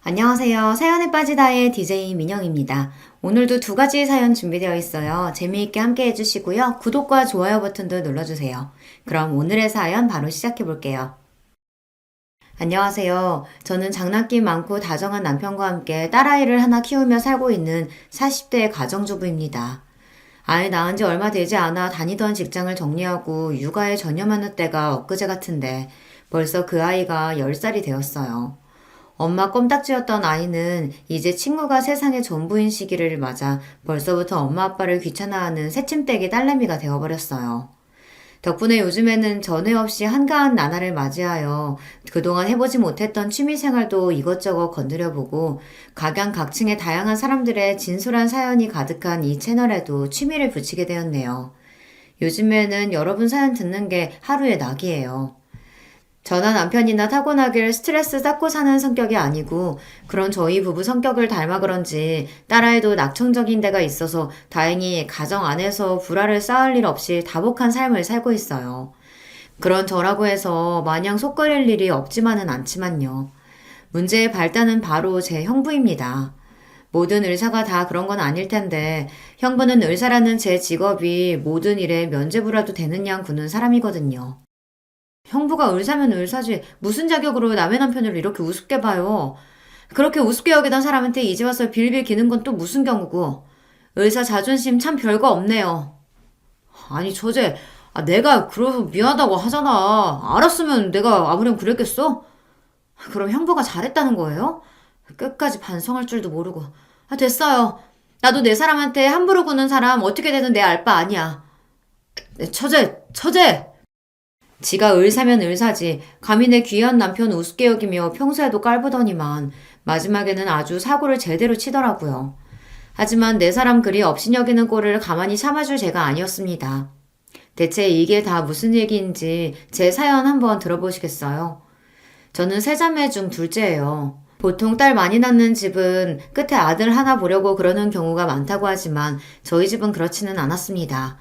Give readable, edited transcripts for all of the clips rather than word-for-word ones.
안녕하세요. 사연에 빠지다의 DJ 민영입니다. 오늘도 두 가지 사연 준비되어 있어요. 재미있게 함께 해주시고요. 구독과 좋아요 버튼도 눌러주세요. 그럼 오늘의 사연 바로 시작해 볼게요. 안녕하세요. 저는 장난기 많고 다정한 남편과 함께 딸아이를 하나 키우며 살고 있는 40대 가정주부입니다. 아이 낳은 지 얼마 되지 않아 다니던 직장을 정리하고 육아에 전념하는 때가 엊그제 같은데 벌써 그 아이가 10살이 되었어요. 엄마 껌딱지였던 아이는 이제 친구가 세상의 전부인 시기를 맞아 벌써부터 엄마 아빠를 귀찮아하는 새침대기 딸내미가 되어버렸어요. 덕분에 요즘에는 전에 없이 한가한 나날을 맞이하여 그동안 해보지 못했던 취미생활도 이것저것 건드려보고 각양각층의 다양한 사람들의 진솔한 사연이 가득한 이 채널에도 취미를 붙이게 되었네요. 요즘에는 여러분 사연 듣는 게 하루의 낙이에요. 저나 남편이나 타고나길 스트레스 쌓고 사는 성격이 아니고 그런 저희 부부 성격을 닮아 그런지 딸아이도 낙천적인 데가 있어서 다행히 가정 안에서 불화를 쌓을 일 없이 다복한 삶을 살고 있어요. 그런 저라고 해서 마냥 속 끓일 일이 없지만은 않지만요. 문제의 발단은 바로 제 형부입니다. 모든 의사가 다 그런 건 아닐 텐데 형부는 의사라는 제 직업이 모든 일에 면죄부라도 되는 양 구는 사람이거든요. 형부가 의사면 의사지 무슨 자격으로 남의 남편을 이렇게 우습게 봐요. 그렇게 우습게 여기던 사람한테 이제 와서 빌빌 기는 건 또 무슨 경우고. 의사 자존심 참 별거 없네요. 아니 처제, 내가 그래서 미안하다고 하잖아. 알았으면 내가 아무렴 그랬겠어? 그럼 형부가 잘했다는 거예요? 끝까지 반성할 줄도 모르고. 됐어요. 나도 내 사람한테 함부로 구는 사람 어떻게 되든 내 알 바 아니야. 처제! 지가 의사면 의사지 감히 내 귀한 남편 우습게 여기며 평소에도 깔보더니만 마지막에는 아주 사고를 제대로 치더라고요. 하지만 내 사람 그리 업신여기는 꼴을 가만히 참아줄 제가 아니었습니다. 대체 이게 다 무슨 얘기인지 제 사연 한번 들어보시겠어요? 저는 세 자매 중 둘째예요. 보통 딸 많이 낳는 집은 끝에 아들 하나 보려고 그러는 경우가 많다고 하지만 저희 집은 그렇지는 않았습니다.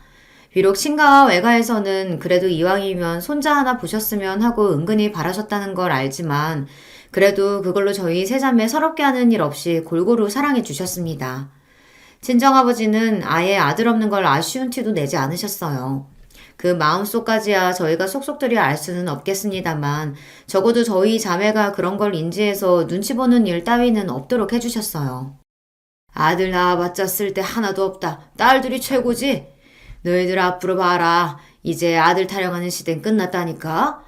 비록 친가와 외가에서는 그래도 이왕이면 손자 하나 보셨으면 하고 은근히 바라셨다는 걸 알지만 그래도 그걸로 저희 세자매 서럽게 하는 일 없이 골고루 사랑해 주셨습니다. 친정아버지는 아예 아들 없는 걸 아쉬운 티도 내지 않으셨어요. 그 마음속까지야 저희가 속속들이 알 수는 없겠습니다만 적어도 저희 자매가 그런 걸 인지해서 눈치 보는 일 따위는 없도록 해주셨어요. 아들 낳아봤자 쓸데 하나도 없다. 딸들이 최고지. 너희들 앞으로 봐라. 이제 아들 타령하는 시대는 끝났다니까.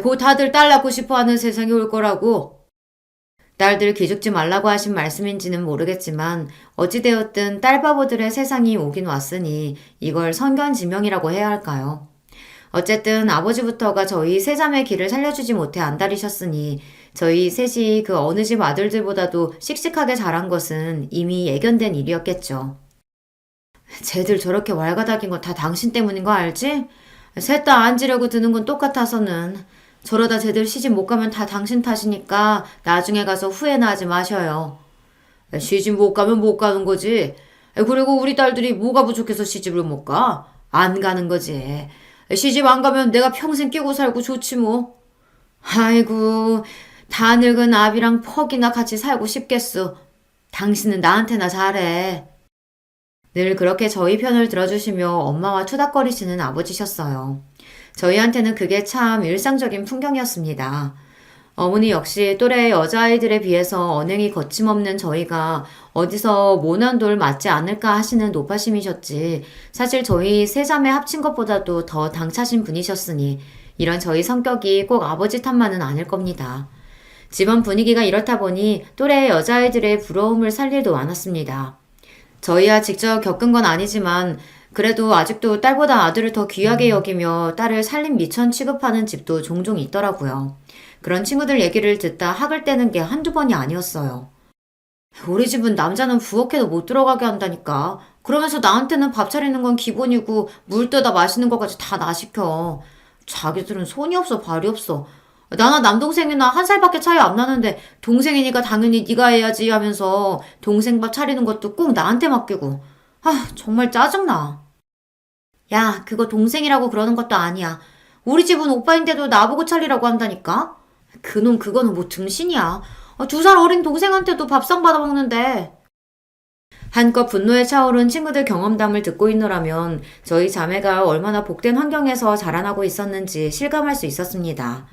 곧 다들 딸 낳고 싶어하는 세상이 올 거라고. 딸들 기죽지 말라고 하신 말씀인지는 모르겠지만 어찌되었든 딸바보들의 세상이 오긴 왔으니 이걸 선견지명이라고 해야 할까요? 어쨌든 아버지부터가 저희 세자매 길을 살려주지 못해 안달이셨으니 저희 셋이 그 어느 집 아들들보다도 씩씩하게 자란 것은 이미 예견된 일이었겠죠. 쟤들 저렇게 왈가닥인 거 다 당신 때문인 거 알지? 셋 다 앉으려고 드는 건 똑같아서는. 저러다 쟤들 시집 못 가면 다 당신 탓이니까 나중에 가서 후회나 하지 마셔요. 시집 못 가면 못 가는 거지. 그리고 우리 딸들이 뭐가 부족해서 시집을 못 가? 안 가는 거지. 시집 안 가면 내가 평생 끼고 살고 좋지 뭐. 아이고, 다 늙은 아비랑 퍽이나 같이 살고 싶겠어. 당신은 나한테나 잘해. 늘 그렇게 저희 편을 들어주시며 엄마와 투닥거리시는 아버지셨어요. 저희한테는 그게 참 일상적인 풍경이었습니다. 어머니 역시 또래 여자아이들에 비해서 언행이 거침없는 저희가 어디서 모난 돌 맞지 않을까 하시는 노파심이셨지 사실 저희 세 자매 합친 것보다도 더 당차신 분이셨으니 이런 저희 성격이 꼭 아버지 탓만은 아닐 겁니다. 집안 분위기가 이렇다 보니 또래 여자아이들의 부러움을 살 일도 많았습니다. 저희야 직접 겪은 건 아니지만 그래도 아직도 딸보다 아들을 더 귀하게 여기며 딸을 살림 미천 취급하는 집도 종종 있더라고요. 그런 친구들 얘기를 듣다 학을 떼는 게 한두 번이 아니었어요. 우리 집은 남자는 부엌에도 못 들어가게 한다니까. 그러면서 나한테는 밥 차리는 건 기본이고 물 떠다 마시는 것까지 다 나 시켜. 자기들은 손이 없어 발이 없어. 나나 남동생이나 한 살밖에 차이 안 나는데 동생이니까 당연히 네가 해야지 하면서 동생 밥 차리는 것도 꼭 나한테 맡기고. 정말 짜증나. 야, 그거 동생이라고 그러는 것도 아니야. 우리 집은 오빠인데도 나보고 차리라고 한다니까? 그놈 그거는 뭐 등신이야. 2살 어린 동생한테도 밥상 받아먹는데. 한껏 분노에 차오른 친구들 경험담을 듣고 있노라면 저희 자매가 얼마나 복된 환경에서 자라나고 있었는지 실감할 수 있었습니다.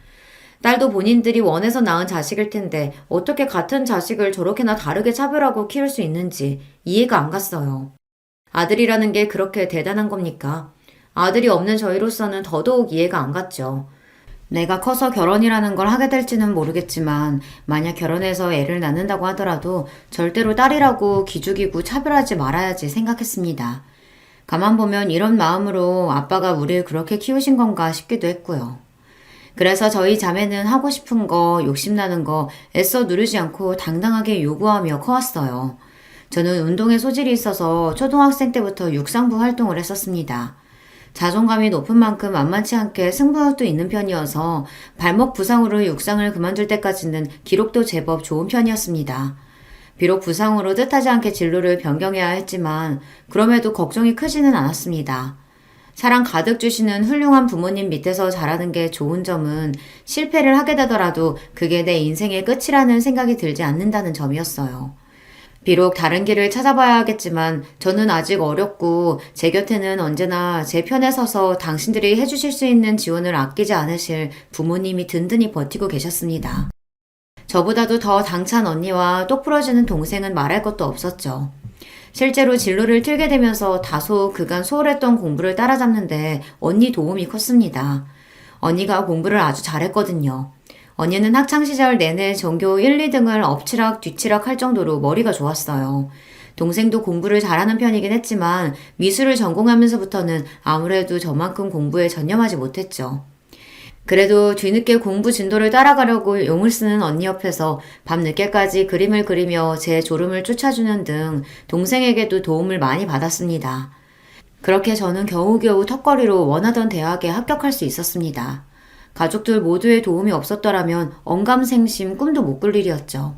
딸도 본인들이 원해서 낳은 자식일 텐데 어떻게 같은 자식을 저렇게나 다르게 차별하고 키울 수 있는지 이해가 안 갔어요. 아들이라는 게 그렇게 대단한 겁니까? 아들이 없는 저희로서는 더더욱 이해가 안 갔죠. 내가 커서 결혼이라는 걸 하게 될지는 모르겠지만 만약 결혼해서 애를 낳는다고 하더라도 절대로 딸이라고 기죽이고 차별하지 말아야지 생각했습니다. 가만 보면 이런 마음으로 아빠가 우리를 그렇게 키우신 건가 싶기도 했고요. 그래서 저희 자매는 하고 싶은 거, 욕심나는 거 애써 누르지 않고 당당하게 요구하며 커왔어요. 저는 운동에 소질이 있어서 초등학생 때부터 육상부 활동을 했었습니다. 자존감이 높은 만큼 만만치 않게 승부욕도 있는 편이어서 발목 부상으로 육상을 그만둘 때까지는 기록도 제법 좋은 편이었습니다. 비록 부상으로 뜻하지 않게 진로를 변경해야 했지만 그럼에도 걱정이 크지는 않았습니다. 사랑 가득 주시는 훌륭한 부모님 밑에서 자라는 게 좋은 점은 실패를 하게 되더라도 그게 내 인생의 끝이라는 생각이 들지 않는다는 점이었어요. 비록 다른 길을 찾아봐야 하겠지만 저는 아직 어렸고 제 곁에는 언제나 제 편에 서서 당신들이 해주실 수 있는 지원을 아끼지 않으실 부모님이 든든히 버티고 계셨습니다. 저보다도 더 당찬 언니와 똑부러지는 동생은 말할 것도 없었죠. 실제로 진로를 틀게 되면서 다소 그간 소홀했던 공부를 따라잡는데 언니 도움이 컸습니다. 언니가 공부를 아주 잘했거든요. 언니는 학창시절 내내 전교 1, 2등을 엎치락 뒤치락 할 정도로 머리가 좋았어요. 동생도 공부를 잘하는 편이긴 했지만 미술을 전공하면서부터는 아무래도 저만큼 공부에 전념하지 못했죠. 그래도 뒤늦게 공부 진도를 따라가려고 용을 쓰는 언니 옆에서 밤늦게까지 그림을 그리며 제 졸음을 쫓아주는 등 동생에게도 도움을 많이 받았습니다. 그렇게 저는 겨우겨우 턱걸이로 원하던 대학에 합격할 수 있었습니다. 가족들 모두의 도움이 없었더라면 언감생심 꿈도 못 꿀 일이었죠.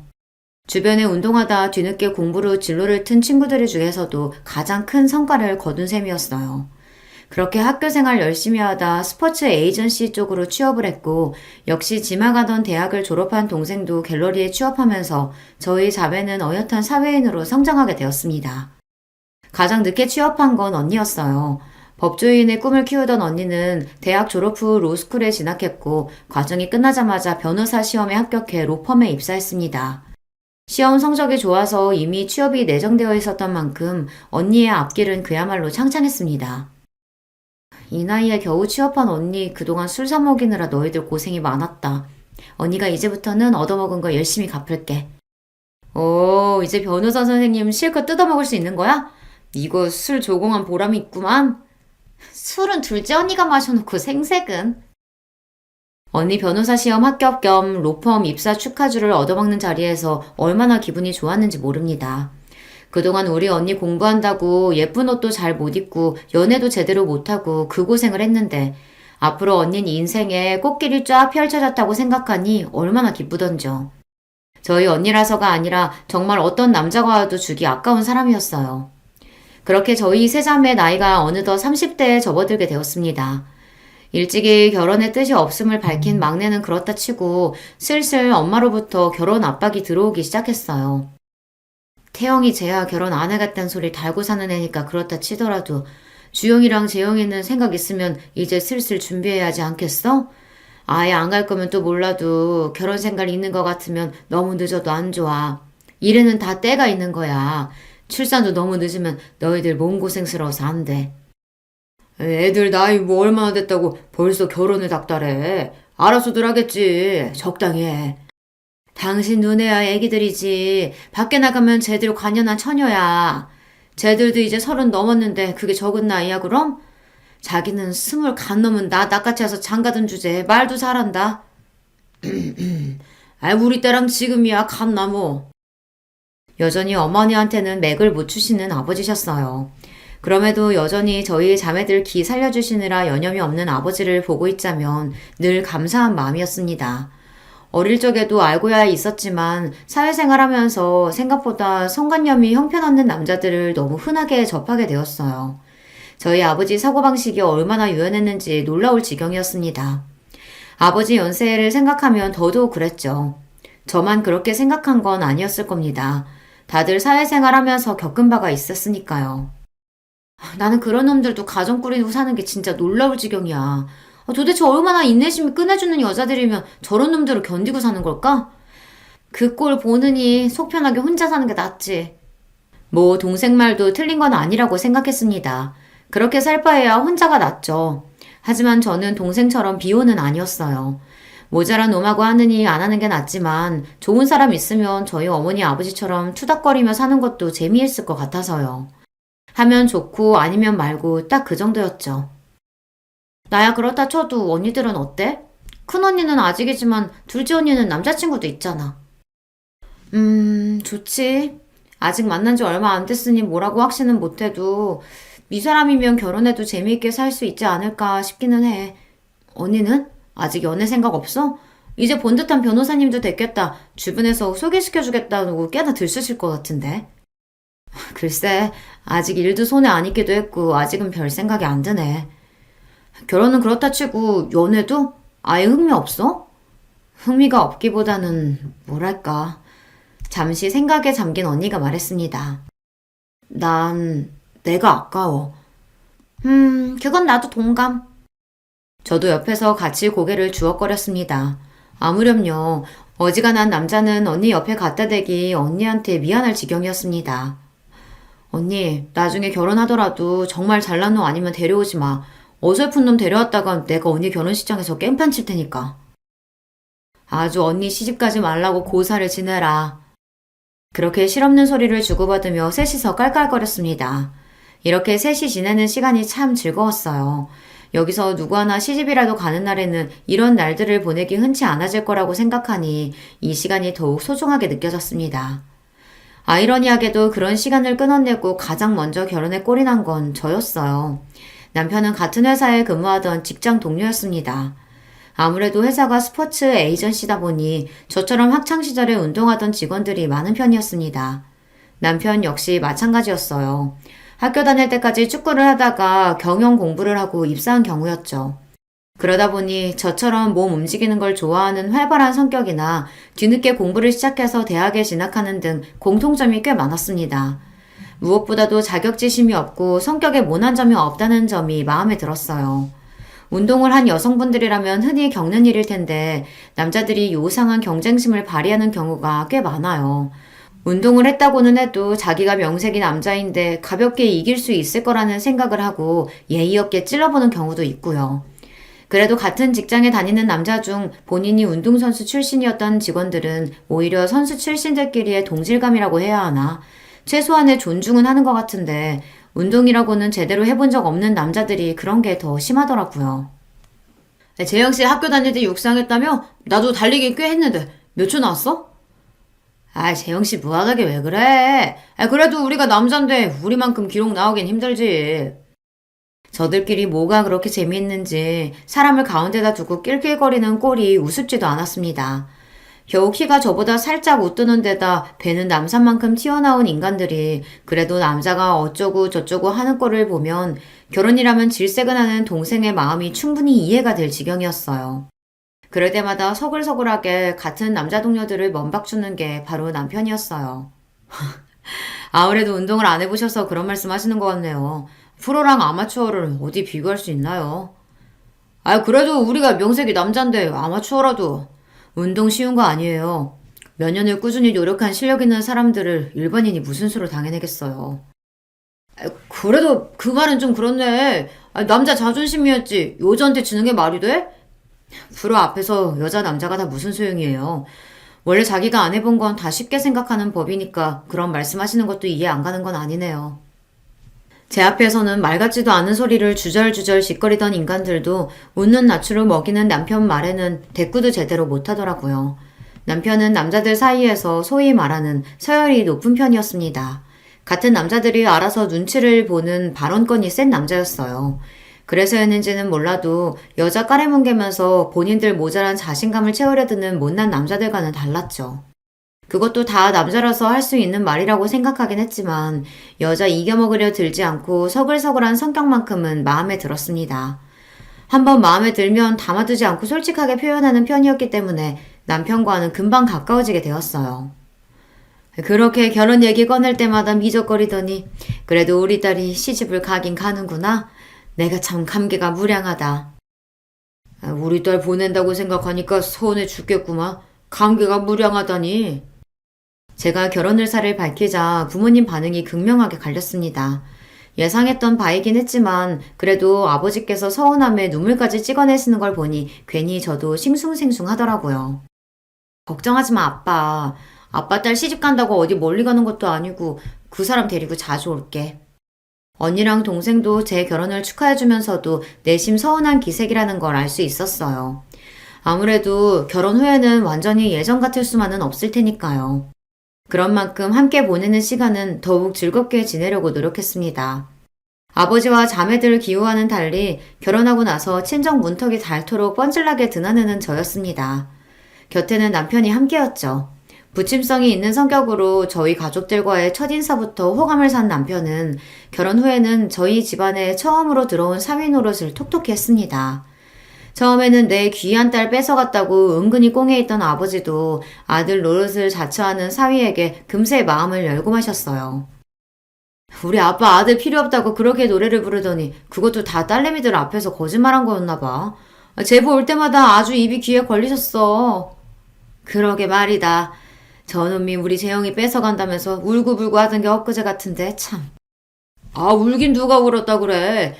주변에 운동하다 뒤늦게 공부로 진로를 튼 친구들 중에서도 가장 큰 성과를 거둔 셈이었어요. 그렇게 학교 생활 열심히 하다 스포츠 에이전시 쪽으로 취업을 했고 역시 지망하던 대학을 졸업한 동생도 갤러리에 취업하면서 저희 자매는 어엿한 사회인으로 성장하게 되었습니다. 가장 늦게 취업한 건 언니였어요. 법조인의 꿈을 키우던 언니는 대학 졸업 후 로스쿨에 진학했고 과정이 끝나자마자 변호사 시험에 합격해 로펌에 입사했습니다. 시험 성적이 좋아서 이미 취업이 내정되어 있었던 만큼 언니의 앞길은 그야말로 창창했습니다. 이 나이에 겨우 취업한 언니 그동안 술 사 먹이느라 너희들 고생이 많았다. 언니가 이제부터는 얻어먹은 거 열심히 갚을게. 오, 이제 변호사 선생님 실컷 뜯어먹을 수 있는 거야? 이거 술 조공한 보람이 있구만. 술은 둘째 언니가 마셔놓고 생색은. 언니 변호사 시험 합격 겸 로펌 입사 축하주를 얻어먹는 자리에서 얼마나 기분이 좋았는지 모릅니다. 그동안 우리 언니 공부한다고 예쁜 옷도 잘 못 입고 연애도 제대로 못하고 그 고생을 했는데 앞으로 언니는 인생에 꽃길이 쫙 펼쳐졌다고 생각하니 얼마나 기쁘던죠. 저희 언니라서가 아니라 정말 어떤 남자가 와도 주기 아까운 사람이었어요. 그렇게 저희 세자매 나이가 어느덧 30대에 접어들게 되었습니다. 일찍이 결혼의 뜻이 없음을 밝힌 막내는 그렇다 치고 슬슬 엄마로부터 결혼 압박이 들어오기 시작했어요. 태영이 쟤야 결혼 안 하겠다는 소리 달고 사는 애니까 그렇다 치더라도 주영이랑 재영이는 생각 있으면 이제 슬슬 준비해야 하지 않겠어? 아예 안 갈 거면 또 몰라도 결혼 생각 있는 것 같으면 너무 늦어도 안 좋아. 일에는 다 때가 있는 거야. 출산도 너무 늦으면 너희들 몸고생스러워서 안 돼. 애들 나이 뭐 얼마나 됐다고 벌써 결혼을 닥달해. 알아서들 하겠지. 적당히 해. 당신 눈에야 애기들이지. 밖에 나가면 쟤들 관연한 처녀야. 쟤들도 이제 30 넘었는데 그게 적은 나이야 그럼? 자기는 20 간 넘은 나 낚아채 와서 장가든 주제 말도 잘한다. 아 우리 때랑 지금이야 감나무. 여전히 어머니한테는 맥을 못 추시는 아버지셨어요. 그럼에도 여전히 저희 자매들 기 살려주시느라 여념이 없는 아버지를 보고 있자면 늘 감사한 마음이었습니다. 어릴 적에도 알고야 있었지만 사회생활하면서 생각보다 성관념이 형편없는 남자들을 너무 흔하게 접하게 되었어요. 저희 아버지 사고방식이 얼마나 유연했는지 놀라울 지경이었습니다. 아버지 연세를 생각하면 더더욱 그랬죠. 저만 그렇게 생각한 건 아니었을 겁니다. 다들 사회생활 하면서 겪은 바가 있었으니까요. 나는 그런 놈들도 가정 꾸리고 사는 게 진짜 놀라울 지경이야. 도대체 얼마나 인내심이 끝내주는 여자들이면 저런 놈들을 견디고 사는 걸까? 그 꼴 보느니 속 편하게 혼자 사는 게 낫지. 뭐 동생 말도 틀린 건 아니라고 생각했습니다. 그렇게 살 바에야 혼자가 낫죠. 하지만 저는 동생처럼 비호는 아니었어요. 모자란 놈하고 하느니 안 하는 게 낫지만 좋은 사람 있으면 저희 어머니 아버지처럼 투닥거리며 사는 것도 재미있을 것 같아서요. 하면 좋고 아니면 말고 딱 그 정도였죠. 나야 그렇다 쳐도 언니들은 어때? 큰 언니는 아직이지만 둘째 언니는 남자친구도 있잖아. 좋지. 아직 만난 지 얼마 안 됐으니 뭐라고 확신은 못해도 이 사람이면 결혼해도 재미있게 살 수 있지 않을까 싶기는 해. 언니는? 아직 연애 생각 없어? 이제 본 듯한 변호사님도 됐겠다. 주변에서 소개시켜주겠다고 꽤나 들쑤실 것 같은데. 글쎄, 아직 일도 손에 안 익기도 했고 아직은 별 생각이 안 드네. 결혼은 그렇다 치고 연애도? 아예 흥미 없어? 흥미가 없기보다는 뭐랄까. 잠시 생각에 잠긴 언니가 말했습니다. 난 내가 아까워. 그건 나도 동감. 저도 옆에서 같이 고개를 주걱거렸습니다. 아무렴요. 어지간한 남자는 언니 옆에 갖다 대기 언니한테 미안할 지경이었습니다. 언니, 나중에 결혼하더라도 정말 잘난 놈 아니면 데려오지 마. 어설픈 놈 데려왔다가 내가 언니 결혼식장에서 깽판 칠 테니까. 아주 언니 시집가지 말라고 고사를 지내라. 그렇게 실없는 소리를 주고받으며 셋이서 깔깔거렸습니다. 이렇게 셋이 지내는 시간이 참 즐거웠어요. 여기서 누구 하나 시집이라도 가는 날에는 이런 날들을 보내기 흔치 않아질 거라고 생각하니 이 시간이 더욱 소중하게 느껴졌습니다. 아이러니하게도 그런 시간을 끊어내고 가장 먼저 결혼에 꼴이 난 건 저였어요. 남편은 같은 회사에 근무하던 직장 동료였습니다. 아무래도 회사가 스포츠 에이전시다 보니 저처럼 학창시절에 운동하던 직원들이 많은 편이었습니다. 남편 역시 마찬가지였어요. 학교 다닐 때까지 축구를 하다가 경영 공부를 하고 입사한 경우였죠. 그러다 보니 저처럼 몸 움직이는 걸 좋아하는 활발한 성격이나 뒤늦게 공부를 시작해서 대학에 진학하는 등 공통점이 꽤 많았습니다. 무엇보다도 자격지심이 없고 성격에 모난 점이 없다는 점이 마음에 들었어요. 운동을 한 여성분들이라면 흔히 겪는 일일 텐데 남자들이 요상한 경쟁심을 발휘하는 경우가 꽤 많아요. 운동을 했다고는 해도 자기가 명색이 남자인데 가볍게 이길 수 있을 거라는 생각을 하고 예의 없게 찔러보는 경우도 있고요. 그래도 같은 직장에 다니는 남자 중 본인이 운동선수 출신이었던 직원들은 오히려 선수 출신들끼리의 동질감이라고 해야 하나? 최소한의 존중은 하는 것 같은데 운동이라고는 제대로 해본 적 없는 남자들이 그런 게 더 심하더라고요. 재영씨 학교 다닐 때 육상했다며? 나도 달리기 꽤 했는데 몇 초 나왔어? 재영씨 무한하게 왜 그래? 그래도 우리가 남잔데 우리만큼 기록 나오긴 힘들지. 저들끼리 뭐가 그렇게 재미있는지 사람을 가운데다 두고 낄낄거리는 꼴이 우습지도 않았습니다. 겨우 키가 저보다 살짝 웃드는 데다 배는 남산만큼 튀어나온 인간들이 그래도 남자가 어쩌고 저쩌고 하는 꼴을 보면 결혼이라면 질색은하는 동생의 마음이 충분히 이해가 될 지경이었어요. 그럴 때마다 서글서글하게 같은 남자 동료들을 먼박주는 게 바로 남편이었어요. 아무래도 운동을 안 해보셔서 그런 말씀 하시는 것 같네요. 프로랑 아마추어를 어디 비교할 수 있나요? 그래도 우리가 명색이 남잔데 아마추어라도 운동 쉬운 거 아니에요. 몇 년을 꾸준히 노력한 실력 있는 사람들을 일반인이 무슨 수로 당해내겠어요. 그래도 그 말은 좀 그렇네. 남자 자존심이었지 여자한테 지는 게 말이 돼? 프로 앞에서 여자 남자가 다 무슨 소용이에요. 원래 자기가 안 해본 건 다 쉽게 생각하는 법이니까 그런 말씀하시는 것도 이해 안 가는 건 아니네요. 제 앞에서는 말 같지도 않은 소리를 주절주절 짓거리던 인간들도 웃는 낯으로 먹이는 남편 말에는 대꾸도 제대로 못하더라고요. 남편은 남자들 사이에서 소위 말하는 서열이 높은 편이었습니다. 같은 남자들이 알아서 눈치를 보는 발언권이 센 남자였어요. 그래서였는지는 몰라도 여자 까레뭉개면서 본인들 모자란 자신감을 채우려 드는 못난 남자들과는 달랐죠. 그것도 다 남자라서 할 수 있는 말이라고 생각하긴 했지만 여자 이겨먹으려 들지 않고 서글서글한 성격만큼은 마음에 들었습니다. 한번 마음에 들면 담아두지 않고 솔직하게 표현하는 편이었기 때문에 남편과는 금방 가까워지게 되었어요. 그렇게 결혼 얘기 꺼낼 때마다 미적거리더니 그래도 우리 딸이 시집을 가긴 가는구나. 내가 참 감개가 무량하다. 우리 딸 보낸다고 생각하니까 서운해 죽겠구만. 감개가 무량하다니. 제가 결혼 의사를 밝히자 부모님 반응이 극명하게 갈렸습니다. 예상했던 바이긴 했지만 그래도 아버지께서 서운함에 눈물까지 찍어내시는 걸 보니 괜히 저도 싱숭생숭하더라고요. 걱정하지 마, 아빠. 아빠 딸 시집 간다고 어디 멀리 가는 것도 아니고 그 사람 데리고 자주 올게. 언니랑 동생도 제 결혼을 축하해주면서도 내심 서운한 기색이라는 걸 알 수 있었어요. 아무래도 결혼 후에는 완전히 예전 같을 수만은 없을 테니까요. 그런 만큼 함께 보내는 시간은 더욱 즐겁게 지내려고 노력했습니다. 아버지와 자매들을 기우와는 달리 결혼하고 나서 친정 문턱이 닳도록 뻔질나게 드나드는 저였습니다. 곁에는 남편이 함께였죠. 부침성이 있는 성격으로 저희 가족들과의 첫인사부터 호감을 산 남편은 결혼 후에는 저희 집안에 처음으로 들어온 사위 노릇을 톡톡히 했습니다. 처음에는 내 귀한 딸 뺏어갔다고 은근히 꽁해있던 아버지도 아들 노릇을 자처하는 사위에게 금세 마음을 열고 마셨어요. 우리 아빠 아들 필요 없다고 그렇게 노래를 부르더니 그것도 다 딸내미들 앞에서 거짓말한 거였나 봐. 제보 올 때마다 아주 입이 귀에 걸리셨어. 그러게 말이다. 저놈이 우리 재영이 뺏어간다면서 울고불고 하던 게 엊그제 같은데 참. 울긴 누가 울었다 그래.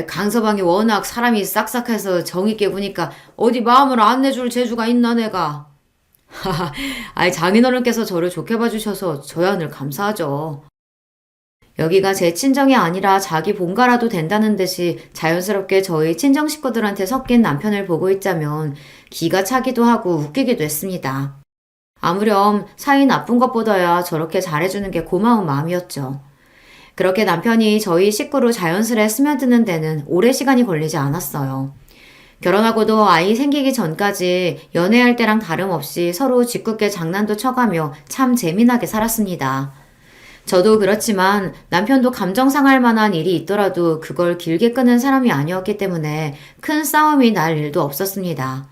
강서방이 워낙 사람이 싹싹해서 정있게 구니까 어디 마음을 안 내줄 재주가 있나 내가. 하하, 장인어른께서 저를 좋게 봐주셔서 저야 늘 감사하죠. 여기가 제 친정이 아니라 자기 본가라도 된다는 듯이 자연스럽게 저희 친정 식구들한테 섞인 남편을 보고 있자면 기가 차기도 하고 웃기기도 했습니다. 아무렴 사이 나쁜 것보다야 저렇게 잘해주는 게 고마운 마음이었죠. 그렇게 남편이 저희 식구로 자연스레 스며드는 데는 오래 시간이 걸리지 않았어요. 결혼하고도 아이 생기기 전까지 연애할 때랑 다름없이 서로 짓궂게 장난도 쳐가며 참 재미나게 살았습니다. 저도 그렇지만 남편도 감정 상할 만한 일이 있더라도 그걸 길게 끄는 사람이 아니었기 때문에 큰 싸움이 날 일도 없었습니다.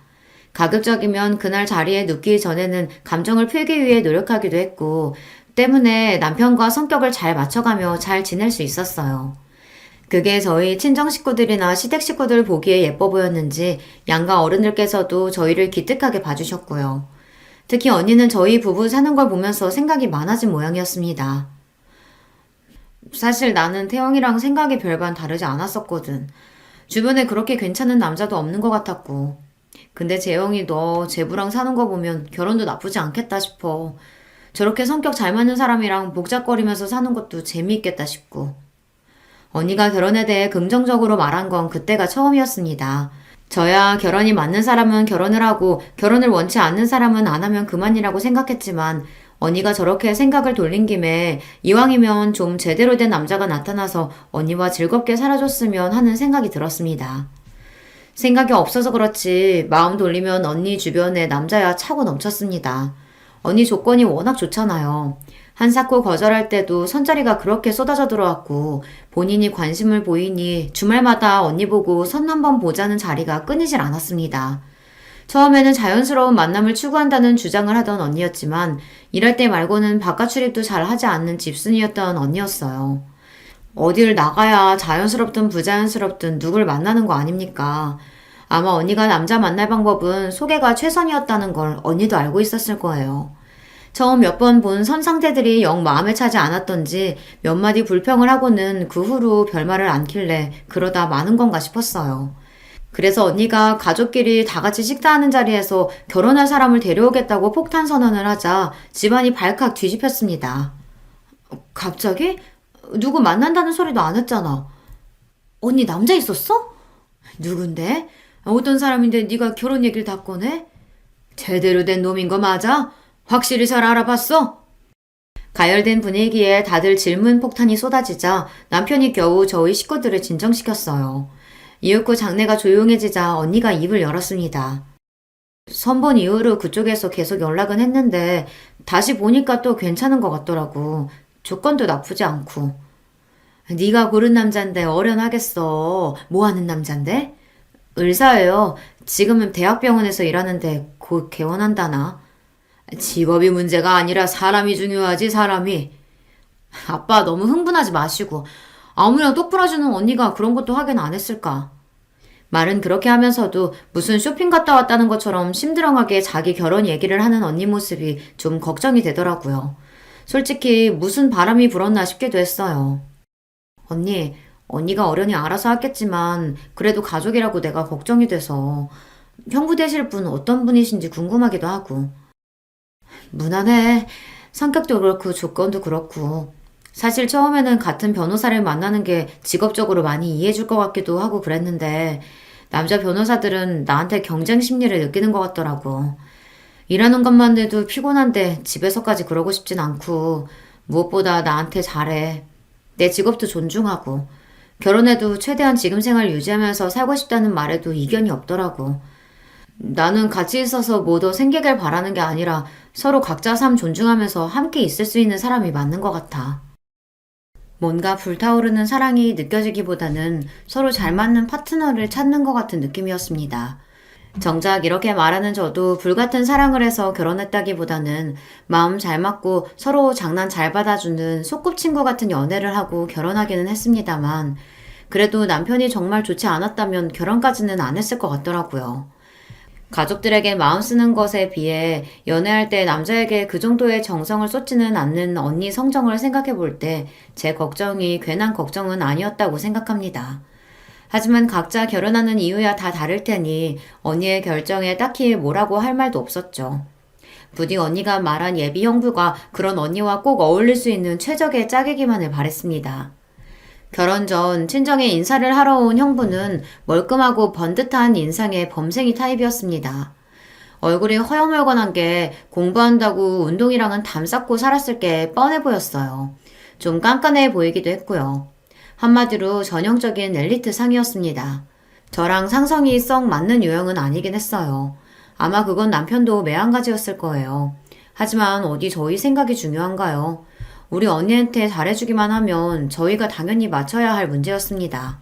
가급적이면 그날 자리에 눕기 전에는 감정을 풀기 위해 노력하기도 했고 때문에 남편과 성격을 잘 맞춰가며 잘 지낼 수 있었어요. 그게 저희 친정 식구들이나 시댁 식구들 보기에 예뻐 보였는지 양가 어른들께서도 저희를 기특하게 봐주셨고요. 특히 언니는 저희 부부 사는 걸 보면서 생각이 많아진 모양이었습니다. 사실 나는 태영이랑 생각이 별반 다르지 않았었거든. 주변에 그렇게 괜찮은 남자도 없는 것 같았고. 근데 재영이 너 제부랑 사는 거 보면 결혼도 나쁘지 않겠다 싶어. 저렇게 성격 잘 맞는 사람이랑 복잡거리면서 사는 것도 재미있겠다 싶고. 언니가 결혼에 대해 긍정적으로 말한 건 그때가 처음이었습니다. 저야 결혼이 맞는 사람은 결혼을 하고 결혼을 원치 않는 사람은 안 하면 그만이라고 생각했지만 언니가 저렇게 생각을 돌린 김에 이왕이면 좀 제대로 된 남자가 나타나서 언니와 즐겁게 살아줬으면 하는 생각이 들었습니다. 생각이 없어서 그렇지 마음 돌리면 언니 주변에 남자야 차고 넘쳤습니다. 언니 조건이 워낙 좋잖아요. 한사코 거절할 때도 선자리가 그렇게 쏟아져 들어왔고 본인이 관심을 보이니 주말마다 언니 보고 선 한번 보자는 자리가 끊이질 않았습니다. 처음에는 자연스러운 만남을 추구한다는 주장을 하던 언니였지만 일할 때 말고는 바깥 출입도 잘 하지 않는 집순이였던 언니였어요. 어딜 나가야 자연스럽든 부자연스럽든 누굴 만나는 거 아닙니까? 아마 언니가 남자 만날 방법은 소개가 최선이었다는 걸 언니도 알고 있었을 거예요. 처음 몇 번 본 선상태들이 영 마음에 차지 않았던지 몇 마디 불평을 하고는 그 후로 별말을 않길래 그러다 마는 건가 싶었어요. 그래서 언니가 가족끼리 다 같이 식사하는 자리에서 결혼할 사람을 데려오겠다고 폭탄 선언을 하자 집안이 발칵 뒤집혔습니다. 갑자기? 누구 만난다는 소리도 안 했잖아. 언니 남자 있었어? 누군데? 어떤 사람인데 네가 결혼 얘기를 다 꺼내? 제대로 된 놈인 거 맞아? 확실히 잘 알아봤어? 가열된 분위기에 다들 질문 폭탄이 쏟아지자 남편이 겨우 저희 식구들을 진정시켰어요. 이윽고 장내가 조용해지자 언니가 입을 열었습니다. 선본 이후로 그쪽에서 계속 연락은 했는데 다시 보니까 또 괜찮은 것 같더라고. 조건도 나쁘지 않고. 네가 고른 남잔데 어련하겠어. 뭐 하는 남잔데? 의사예요. 지금은 대학병원에서 일하는데 곧 개원한다나? 직업이 문제가 아니라 사람이 중요하지, 사람이. 아빠 너무 흥분하지 마시고. 아무렴 똑부러지는 언니가 그런 것도 하긴 안 했을까. 말은 그렇게 하면서도 무슨 쇼핑 갔다 왔다는 것처럼 심드렁하게 자기 결혼 얘기를 하는 언니 모습이 좀 걱정이 되더라고요. 솔직히 무슨 바람이 불었나 싶기도 했어요. 언니가 어련히 알아서 하겠지만 그래도 가족이라고 내가 걱정이 돼서 형부 되실 분 어떤 분이신지 궁금하기도 하고. 무난해. 성격도 그렇고 조건도 그렇고. 사실 처음에는 같은 변호사를 만나는 게 직업적으로 많이 이해해줄 것 같기도 하고 그랬는데 남자 변호사들은 나한테 경쟁 심리를 느끼는 것 같더라고. 일하는 것만 해도 피곤한데 집에서까지 그러고 싶진 않고 무엇보다 나한테 잘해. 내 직업도 존중하고 결혼해도 최대한 지금 생활 유지하면서 살고 싶다는 말에도 이견이 없더라고. 나는 같이 있어서 뭐 더 생기길 바라는 게 아니라 서로 각자 삶 존중하면서 함께 있을 수 있는 사람이 맞는 것 같아. 뭔가 불타오르는 사랑이 느껴지기보다는 서로 잘 맞는 파트너를 찾는 것 같은 느낌이었습니다. 정작 이렇게 말하는 저도 불같은 사랑을 해서 결혼했다기보다는 마음 잘 맞고 서로 장난 잘 받아주는 소꿉친구 같은 연애를 하고 결혼하기는 했습니다만 그래도 남편이 정말 좋지 않았다면 결혼까지는 안 했을 것 같더라고요. 가족들에게 마음 쓰는 것에 비해 연애할 때 남자에게 그 정도의 정성을 쏟지는 않는 언니 성정을 생각해 볼 때 제 걱정이 괜한 걱정은 아니었다고 생각합니다. 하지만 각자 결혼하는 이유야 다 다를 테니 언니의 결정에 딱히 뭐라고 할 말도 없었죠. 부디 언니가 말한 예비 형부가 그런 언니와 꼭 어울릴 수 있는 최적의 짝이기만을 바랬습니다. 결혼 전 친정에 인사를 하러 온 형부는 멀끔하고 번듯한 인상의 범생이 타입이었습니다. 얼굴이 허여멀건한 게 공부한다고 운동이랑은 담쌓고 살았을 게 뻔해 보였어요. 좀 깐깐해 보이기도 했고요. 한마디로 전형적인 엘리트 상이었습니다. 저랑 상성이 썩 맞는 유형은 아니긴 했어요. 아마 그건 남편도 매한가지였을 거예요. 하지만 어디 저희 생각이 중요한가요? 우리 언니한테 잘해주기만 하면 저희가 당연히 맞춰야 할 문제였습니다.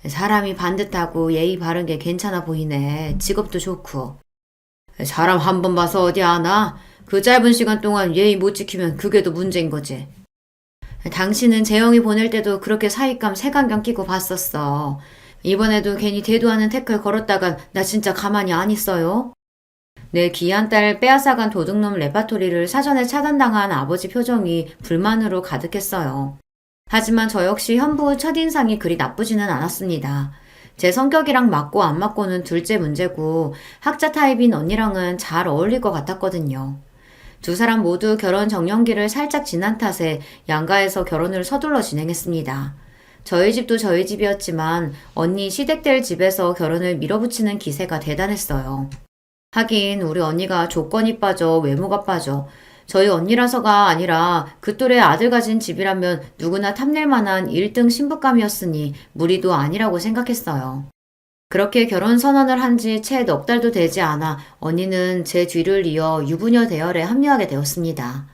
사람이 반듯하고 예의 바른 게 괜찮아 보이네. 직업도 좋고. 사람 한 번 봐서 어디 아나? 그 짧은 시간 동안 예의 못 지키면 그게 더 문제인 거지. 당신은 재영이 보낼 때도 그렇게 사윗감 색안경 끼고 봤었어. 이번에도 괜히 대도하는 태클 걸었다간 나 진짜 가만히 안 있어요. 내 귀한 딸 빼앗아간 도둑놈 레파토리를 사전에 차단당한 아버지 표정이 불만으로 가득했어요. 하지만 저 역시 현부 첫인상이 그리 나쁘지는 않았습니다. 제 성격이랑 맞고 안 맞고는 둘째 문제고 학자 타입인 언니랑은 잘 어울릴 것 같았거든요. 두 사람 모두 결혼 정년기를 살짝 지난 탓에 양가에서 결혼을 서둘러 진행했습니다. 저희 집도 저희 집이었지만 언니 시댁들 집에서 결혼을 밀어붙이는 기세가 대단했어요. 하긴 우리 언니가 조건이 빠져 외모가 빠져 저희 언니라서가 아니라 그 또래 아들 가진 집이라면 누구나 탐낼 만한 1등 신부감이었으니 무리도 아니라고 생각했어요. 그렇게 결혼 선언을 한 지 채 넉 달도 되지 않아 언니는 제 뒤를 이어 유부녀 대열에 합류하게 되었습니다.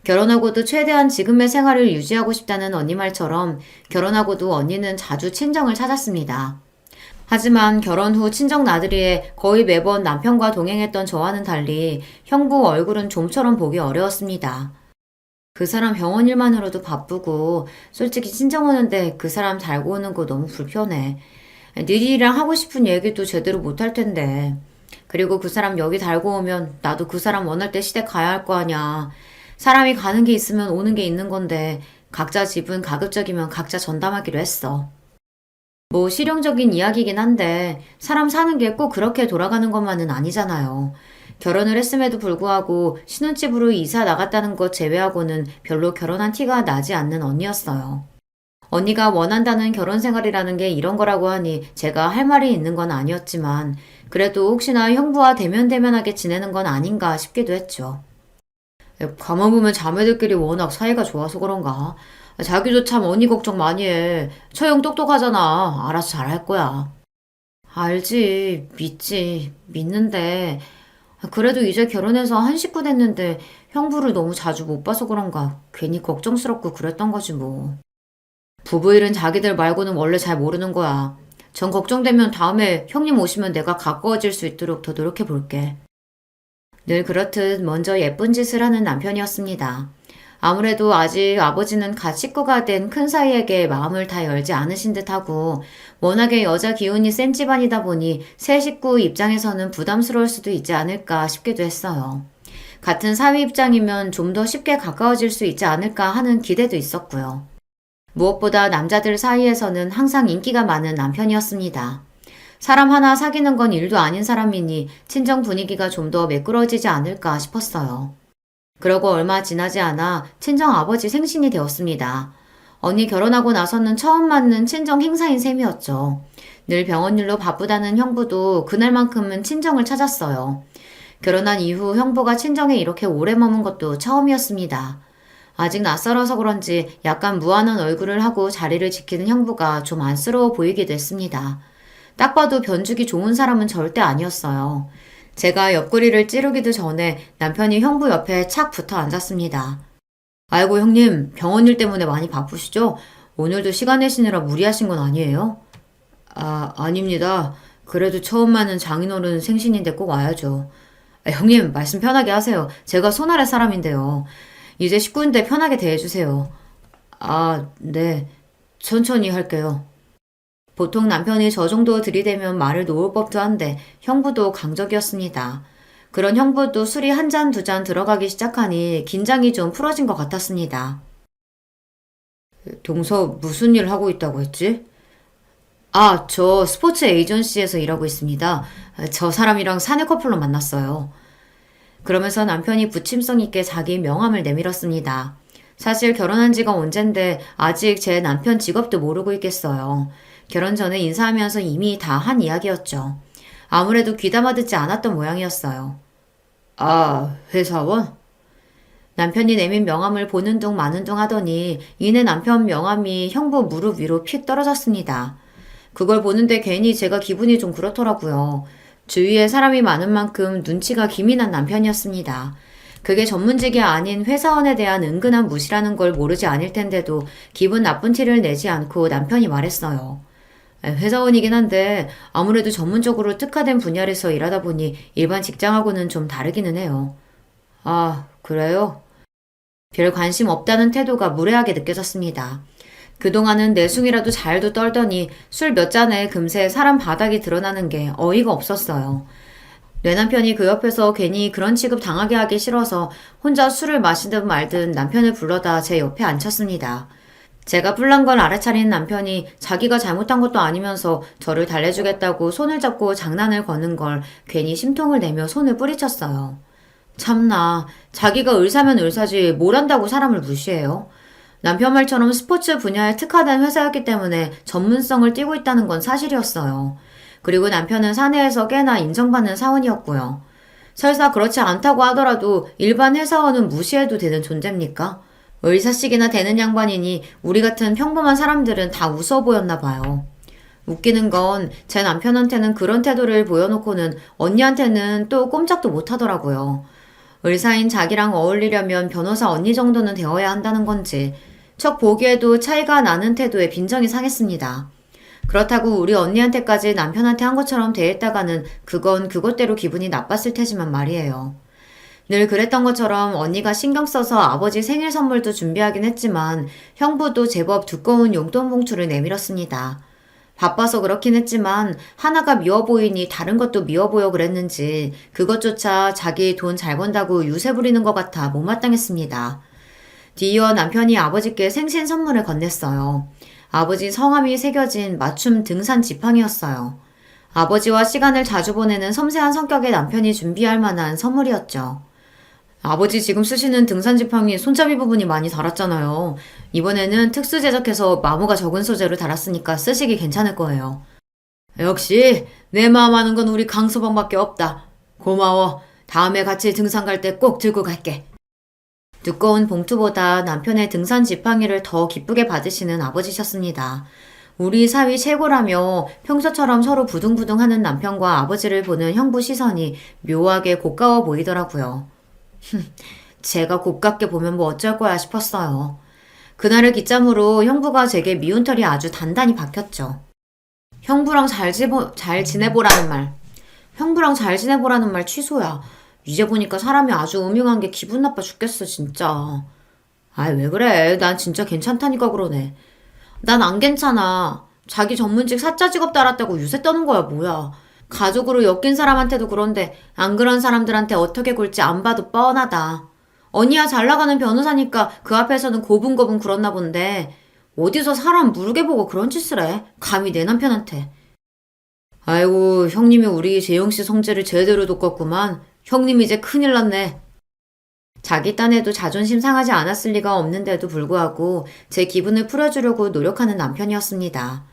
결혼하고도 최대한 지금의 생활을 유지하고 싶다는 언니 말처럼 결혼하고도 언니는 자주 친정을 찾았습니다. 하지만 결혼 후 친정 나들이에 거의 매번 남편과 동행했던 저와는 달리 형부 얼굴은 좀처럼 보기 어려웠습니다. 그 사람 병원 일만으로도 바쁘고 솔직히 친정 오는데 그 사람 달고 오는 거 너무 불편해. 니들이랑 하고 싶은 얘기도 제대로 못할 텐데. 그리고 그 사람 여기 달고 오면 나도 그 사람 원할 때 시댁 가야 할 거 아냐. 사람이 가는 게 있으면 오는 게 있는 건데 각자 집은 가급적이면 각자 전담하기로 했어. 뭐 실용적인 이야기긴 한데 사람 사는 게 꼭 그렇게 돌아가는 것만은 아니잖아요. 결혼을 했음에도 불구하고 신혼집으로 이사 나갔다는 것 제외하고는 별로 결혼한 티가 나지 않는 언니였어요. 언니가 원한다는 결혼 생활이라는 게 이런 거라고 하니 제가 할 말이 있는 건 아니었지만 그래도 혹시나 형부와 대면대면하게 지내는 건 아닌가 싶기도 했죠. 가만 보면 자매들끼리 워낙 사이가 좋아서 그런가. 자기도 참 언니 걱정 많이 해. 처형 똑똑하잖아. 알아서 잘할 거야. 알지. 믿지. 믿는데 그래도 이제 결혼해서 한 식구 됐는데 형부를 너무 자주 못 봐서 그런가 괜히 걱정스럽고 그랬던 거지 뭐. 부부 일은 자기들 말고는 원래 잘 모르는 거야. 전 걱정되면 다음에 형님 오시면 내가 가까워질 수 있도록 더 노력해 볼게. 늘 그렇듯 먼저 예쁜 짓을 하는 남편이었습니다. 아무래도 아직 아버지는 갓 식구가 된 큰 사이에게 마음을 다 열지 않으신 듯하고 워낙에 여자 기운이 센 집안이다 보니 새 식구 입장에서는 부담스러울 수도 있지 않을까 싶기도 했어요. 같은 사위 입장이면 좀 더 쉽게 가까워질 수 있지 않을까 하는 기대도 있었고요. 무엇보다 남자들 사이에서는 항상 인기가 많은 남편이었습니다. 사람 하나 사귀는 건 일도 아닌 사람이니 친정 분위기가 좀 더 매끄러지지 않을까 싶었어요. 그러고 얼마 지나지 않아 친정 아버지 생신이 되었습니다. 언니 결혼하고 나서는 처음 맞는 친정 행사인 셈이었죠. 늘 병원 일로 바쁘다는 형부도 그날만큼은 친정을 찾았어요. 결혼한 이후 형부가 친정에 이렇게 오래 머문 것도 처음이었습니다. 아직 낯설어서 그런지 약간 무안한 얼굴을 하고 자리를 지키는 형부가 좀 안쓰러워 보이기도 했습니다. 딱 봐도 변죽이 좋은 사람은 절대 아니었어요. 제가 옆구리를 찌르기도 전에 남편이 형부 옆에 착 붙어 앉았습니다. 아이고 형님, 병원 일 때문에 많이 바쁘시죠? 오늘도 시간 내시느라 무리하신 건 아니에요? 아닙니다. 그래도 처음 맞는 장인어른 생신인데 꼭 와야죠. 형님, 말씀 편하게 하세요. 제가 손아래 사람인데요. 이제 식구인데 편하게 대해주세요. 네. 천천히 할게요. 보통 남편이 저 정도 들이대면 말을 놓을 법도 한데 형부도 강적이었습니다. 그런 형부도 술이 한 잔, 두 잔 들어가기 시작하니 긴장이 좀 풀어진 것 같았습니다. 동서 무슨 일 하고 있다고 했지? 저 스포츠 에이전시에서 일하고 있습니다. 저 사람이랑 사내 커플로 만났어요. 그러면서 남편이 부침성 있게 자기 명함을 내밀었습니다. 사실 결혼한 지가 언젠데 아직 제 남편 직업도 모르고 있겠어요. 결혼 전에 인사하면서 이미 다 한 이야기였죠. 아무래도 귀담아 듣지 않았던 모양이었어요. 회사원? 남편이 내민 명함을 보는 둥 마는 둥 하더니 이내 남편 명함이 형부 무릎 위로 픽 떨어졌습니다. 그걸 보는데 괜히 제가 기분이 좀 그렇더라고요. 주위에 사람이 많은 만큼 눈치가 기민한 남편이었습니다. 그게 전문직이 아닌 회사원에 대한 은근한 무시라는 걸 모르지 않을 텐데도 기분 나쁜 티를 내지 않고 남편이 말했어요. 회사원이긴 한데 아무래도 전문적으로 특화된 분야에서 일하다 보니 일반 직장하고는 좀 다르기는 해요. 그래요? 별 관심 없다는 태도가 무례하게 느껴졌습니다. 그동안은 내숭이라도 잘도 떨더니 술 몇 잔에 금세 사람 바닥이 드러나는 게 어이가 없었어요. 내 남편이 그 옆에서 괜히 그런 취급 당하게 하기 싫어서 혼자 술을 마시든 말든 남편을 불러다 제 옆에 앉혔습니다. 제가 뿔난 걸 알아차린 남편이 자기가 잘못한 것도 아니면서 저를 달래주겠다고 손을 잡고 장난을 거는 걸 괜히 심통을 내며 손을 뿌리쳤어요. 참나, 자기가 의사면 의사지 뭘 한다고 사람을 무시해요? 남편 말처럼 스포츠 분야에 특화된 회사였기 때문에 전문성을 띠고 있다는 건 사실이었어요. 그리고 남편은 사내에서 꽤나 인정받는 사원이었고요. 설사 그렇지 않다고 하더라도 일반 회사원은 무시해도 되는 존재입니까? 의사식이나 되는 양반이니 우리 같은 평범한 사람들은 다 웃어 보였나 봐요. 웃기는 건 제 남편한테는 그런 태도를 보여놓고는 언니한테는 또 꼼짝도 못하더라고요. 의사인 자기랑 어울리려면 변호사 언니 정도는 되어야 한다는 건지 척 보기에도 차이가 나는 태도에 빈정이 상했습니다. 그렇다고 우리 언니한테까지 남편한테 한 것처럼 대했다가는 그건 그것대로 기분이 나빴을 테지만 말이에요. 늘 그랬던 것처럼 언니가 신경 써서 아버지 생일 선물도 준비하긴 했지만 형부도 제법 두꺼운 용돈 봉투를 내밀었습니다. 바빠서 그렇긴 했지만 하나가 미워 보이니 다른 것도 미워 보여 그랬는지 그것조차 자기 돈 잘 번다고 유세 부리는 것 같아 못마땅했습니다. 뒤이어 남편이 아버지께 생신 선물을 건넸어요. 아버지 성함이 새겨진 맞춤 등산 지팡이였어요. 아버지와 시간을 자주 보내는 섬세한 성격의 남편이 준비할 만한 선물이었죠. 아버지 지금 쓰시는 등산 지팡이 손잡이 부분이 많이 닳았잖아요. 이번에는 특수 제작해서 마모가 적은 소재로 달았으니까 쓰시기 괜찮을 거예요. 역시 내 마음 아는 건 우리 강서방밖에 없다. 고마워. 다음에 같이 등산 갈 때 꼭 들고 갈게. 두꺼운 봉투보다 남편의 등산 지팡이를 더 기쁘게 받으시는 아버지셨습니다. 우리 사위 최고라며 평소처럼 서로 부둥부둥하는 남편과 아버지를 보는 형부 시선이 묘하게 고가워 보이더라고요. 제가 곱깝게 보면 뭐 어쩔 거야 싶었어요. 그날을 기점으로 형부가 제게 미운 털이 아주 단단히 박혔죠. 형부랑 잘 지내보라는 말. 형부랑 잘 지내보라는 말 취소야. 이제 보니까 사람이 아주 음흉한 게 기분 나빠 죽겠어, 진짜. 아이, 왜 그래? 난 진짜 괜찮다니까 그러네. 난 안 괜찮아. 자기 전문직 사짜 직업 달았다고 유세 떠는 거야, 뭐야. 가족으로 엮인 사람한테도 그런데 안 그런 사람들한테 어떻게 굴지 안 봐도 뻔하다. 언니야 잘 나가는 변호사니까 그 앞에서는 고분고분 굴었나 본데 어디서 사람 무르게 보고 그런 짓을 해? 감히 내 남편한테. 아이고, 형님이 우리 재영씨 성질을 제대로 돋궜구만. 형님 이제 큰일 났네. 자기 딴에도 자존심 상하지 않았을 리가 없는데도 불구하고 제 기분을 풀어주려고 노력하는 남편이었습니다.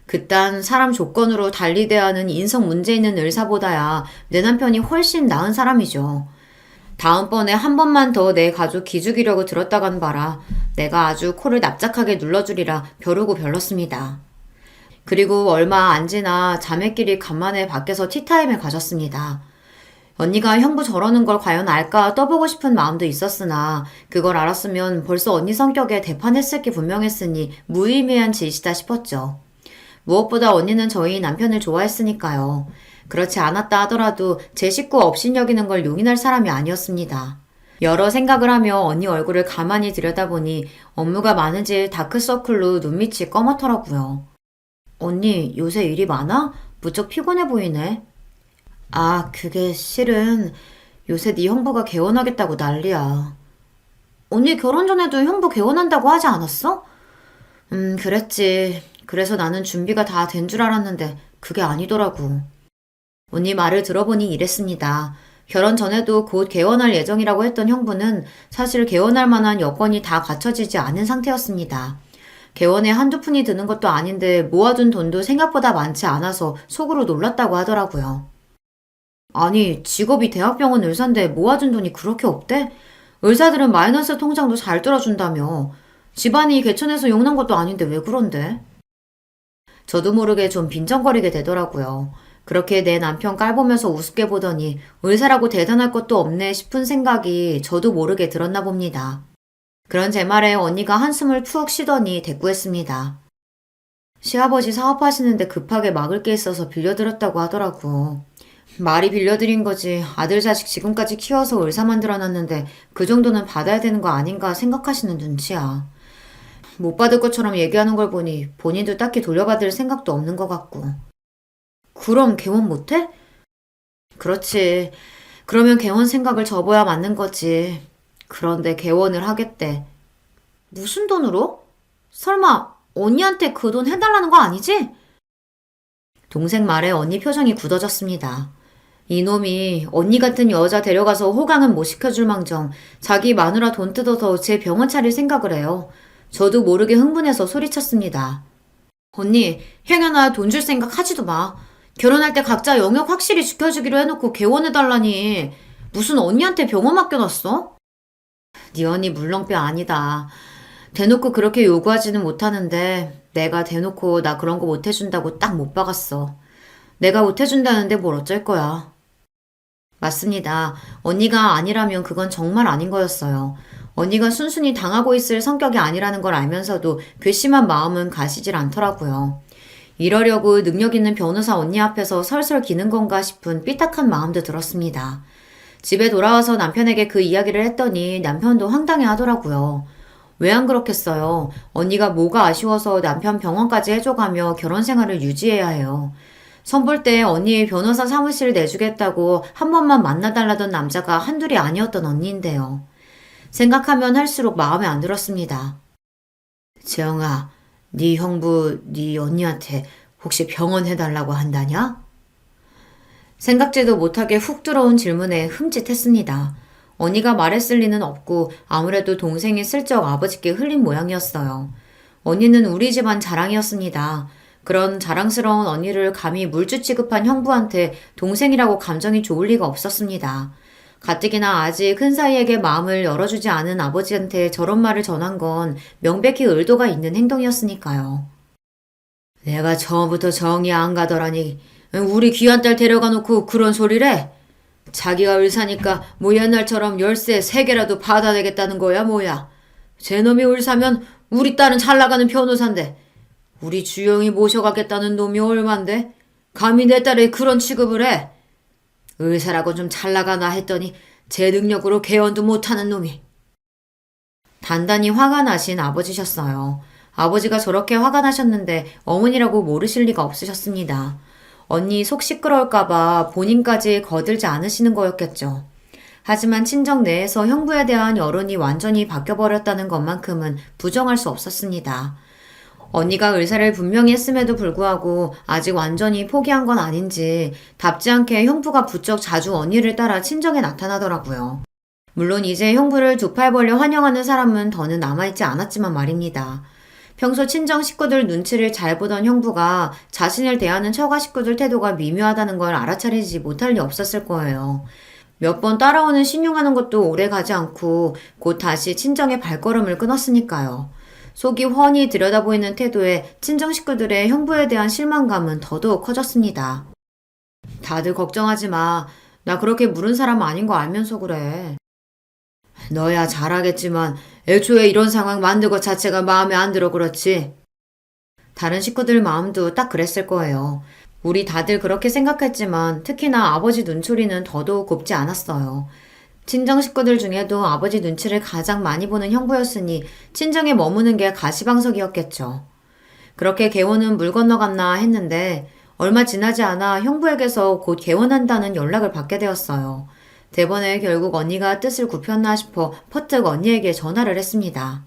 그딴 사람 조건으로 달리 대하는 인성 문제 있는 의사보다야 내 남편이 훨씬 나은 사람이죠. 다음번에 한 번만 더 내 가족 기죽이려고 들었다간 봐라. 내가 아주 코를 납작하게 눌러주리라 벼르고 별렀습니다. 그리고 얼마 안 지나 자매끼리 간만에 밖에서 티타임을 가졌습니다. 언니가 형부 저러는 걸 과연 알까 떠보고 싶은 마음도 있었으나 그걸 알았으면 벌써 언니 성격에 대판했을 게 분명했으니 무의미한 짓이다 싶었죠. 무엇보다 언니는 저희 남편을 좋아했으니까요. 그렇지 않았다 하더라도 제 식구 없인 여기는 걸 용인할 사람이 아니었습니다. 여러 생각을 하며 언니 얼굴을 가만히 들여다보니 업무가 많은지 다크서클로 눈밑이 검었더라고요. 언니 요새 일이 많아? 무척 피곤해 보이네. 아, 그게 실은 요새 네 형부가 개원하겠다고 난리야. 언니 결혼 전에도 형부 개원한다고 하지 않았어? 그랬지. 그래서 나는 준비가 다 된 줄 알았는데 그게 아니더라고. 언니 말을 들어보니 이랬습니다. 결혼 전에도 곧 개원할 예정이라고 했던 형부는 사실 개원할 만한 여건이 다 갖춰지지 않은 상태였습니다. 개원에 한두 푼이 드는 것도 아닌데 모아둔 돈도 생각보다 많지 않아서 속으로 놀랐다고 하더라고요. 아니, 직업이 대학병원 의사인데 모아둔 돈이 그렇게 없대? 의사들은 마이너스 통장도 잘 뚫어준다며. 집안이 개천에서 용난 것도 아닌데 왜 그런데? 저도 모르게 좀 빈정거리게 되더라고요. 그렇게 내 남편 깔보면서 우습게 보더니 의사라고 대단할 것도 없네 싶은 생각이 저도 모르게 들었나 봅니다. 그런 제 말에 언니가 한숨을 푹 쉬더니 대꾸했습니다. 시아버지 사업하시는데 급하게 막을 게 있어서 빌려드렸다고 하더라고. 말이 빌려드린 거지 아들 자식 지금까지 키워서 의사 만들어놨는데 그 정도는 받아야 되는 거 아닌가 생각하시는 눈치야. 못 받을 것처럼 얘기하는 걸 보니 본인도 딱히 돌려받을 생각도 없는 것 같고. 그럼 개원 못해? 그렇지. 그러면 개원 생각을 접어야 맞는 거지. 그런데 개원을 하겠대. 무슨 돈으로? 설마 언니한테 그 돈 해달라는 거 아니지? 동생 말에 언니 표정이 굳어졌습니다. 이놈이 언니 같은 여자 데려가서 호강은 못 시켜줄 망정 자기 마누라 돈 뜯어서 제 병원 차릴 생각을 해요. 저도 모르게 흥분해서 소리쳤습니다. 언니, 행여나 돈 줄 생각 하지도 마. 결혼할 때 각자 영역 확실히 지켜주기로 해놓고 개원해달라니. 무슨 언니한테 병원 맡겨놨어? 네 언니 물렁뼈 아니다. 대놓고 그렇게 요구하지는 못하는데 내가 대놓고 나 그런 거 못해준다고 딱 못 박았어. 내가 못해준다는데 뭘 어쩔 거야. 맞습니다. 언니가 아니라면 그건 정말 아닌 거였어요. 언니가 순순히 당하고 있을 성격이 아니라는 걸 알면서도 괘씸한 마음은 가시질 않더라고요. 이러려고 능력 있는 변호사 언니 앞에서 설설 기는 건가 싶은 삐딱한 마음도 들었습니다. 집에 돌아와서 남편에게 그 이야기를 했더니 남편도 황당해 하더라고요. 왜 안 그렇겠어요. 언니가 뭐가 아쉬워서 남편 병원까지 해줘가며 결혼 생활을 유지해야 해요. 선볼 때 언니의 변호사 사무실 내주겠다고 한 번만 만나달라던 남자가 한둘이 아니었던 언니인데요. 생각하면 할수록 마음에 안 들었습니다. 재영아, 네 형부 네 언니한테 혹시 병원 해달라고 한다냐? 생각지도 못하게 훅 들어온 질문에 흠칫했습니다. 언니가 말했을 리는 없고 아무래도 동생이 슬쩍 아버지께 흘린 모양이었어요. 언니는 우리 집안 자랑이었습니다. 그런 자랑스러운 언니를 감히 물주 취급한 형부한테 동생이라고 감정이 좋을 리가 없었습니다. 가뜩이나 아직 큰 사이에게 마음을 열어주지 않은 아버지한테 저런 말을 전한 건 명백히 의도가 있는 행동이었으니까요. 내가 처음부터 정이 안 가더라니 우리 귀한 딸 데려가 놓고 그런 소리래? 자기가 의사니까 뭐 옛날처럼 열쇠 3개라도 받아내겠다는 거야 뭐야. 제 놈이 의사면 우리 딸은 잘 나가는 변호사인데 우리 주영이 모셔가겠다는 놈이 얼만데? 감히 내 딸에 그런 취급을 해? 의사라고 좀 잘 나가나 했더니 제 능력으로 개원도 못하는 놈이. 단단히 화가 나신 아버지셨어요. 아버지가 저렇게 화가 나셨는데 어머니라고 모르실 리가 없으셨습니다. 언니 속 시끄러울까봐 본인까지 거들지 않으시는 거였겠죠. 하지만 친정 내에서 형부에 대한 여론이 완전히 바뀌어버렸다는 것만큼은 부정할 수 없었습니다. 언니가 의사를 분명히 했음에도 불구하고 아직 완전히 포기한 건 아닌지 답지 않게 형부가 부쩍 자주 언니를 따라 친정에 나타나더라고요. 물론 이제 형부를 두 팔 벌려 환영하는 사람은 더는 남아있지 않았지만 말입니다. 평소 친정 식구들 눈치를 잘 보던 형부가 자신을 대하는 처가 식구들 태도가 미묘하다는 걸 알아차리지 못할 리 없었을 거예요. 몇 번 따라오는 신용하는 것도 오래 가지 않고 곧 다시 친정의 발걸음을 끊었으니까요. 속이 훤히 들여다보이는 태도에 친정 식구들의 형부에 대한 실망감은 더더욱 커졌습니다. 다들 걱정하지 마. 나 그렇게 물은 사람 아닌 거 알면서 그래. 너야 잘하겠지만 애초에 이런 상황 만든 것 자체가 마음에 안 들어 그렇지. 다른 식구들 마음도 딱 그랬을 거예요. 우리 다들 그렇게 생각했지만 특히나 아버지 눈초리는 더더욱 곱지 않았어요. 친정 식구들 중에도 아버지 눈치를 가장 많이 보는 형부였으니 친정에 머무는 게 가시방석이었겠죠. 그렇게 개원은 물 건너갔나 했는데 얼마 지나지 않아 형부에게서 곧 개원한다는 연락을 받게 되었어요. 대번에 결국 언니가 뜻을 굽혔나 싶어 퍼뜩 언니에게 전화를 했습니다.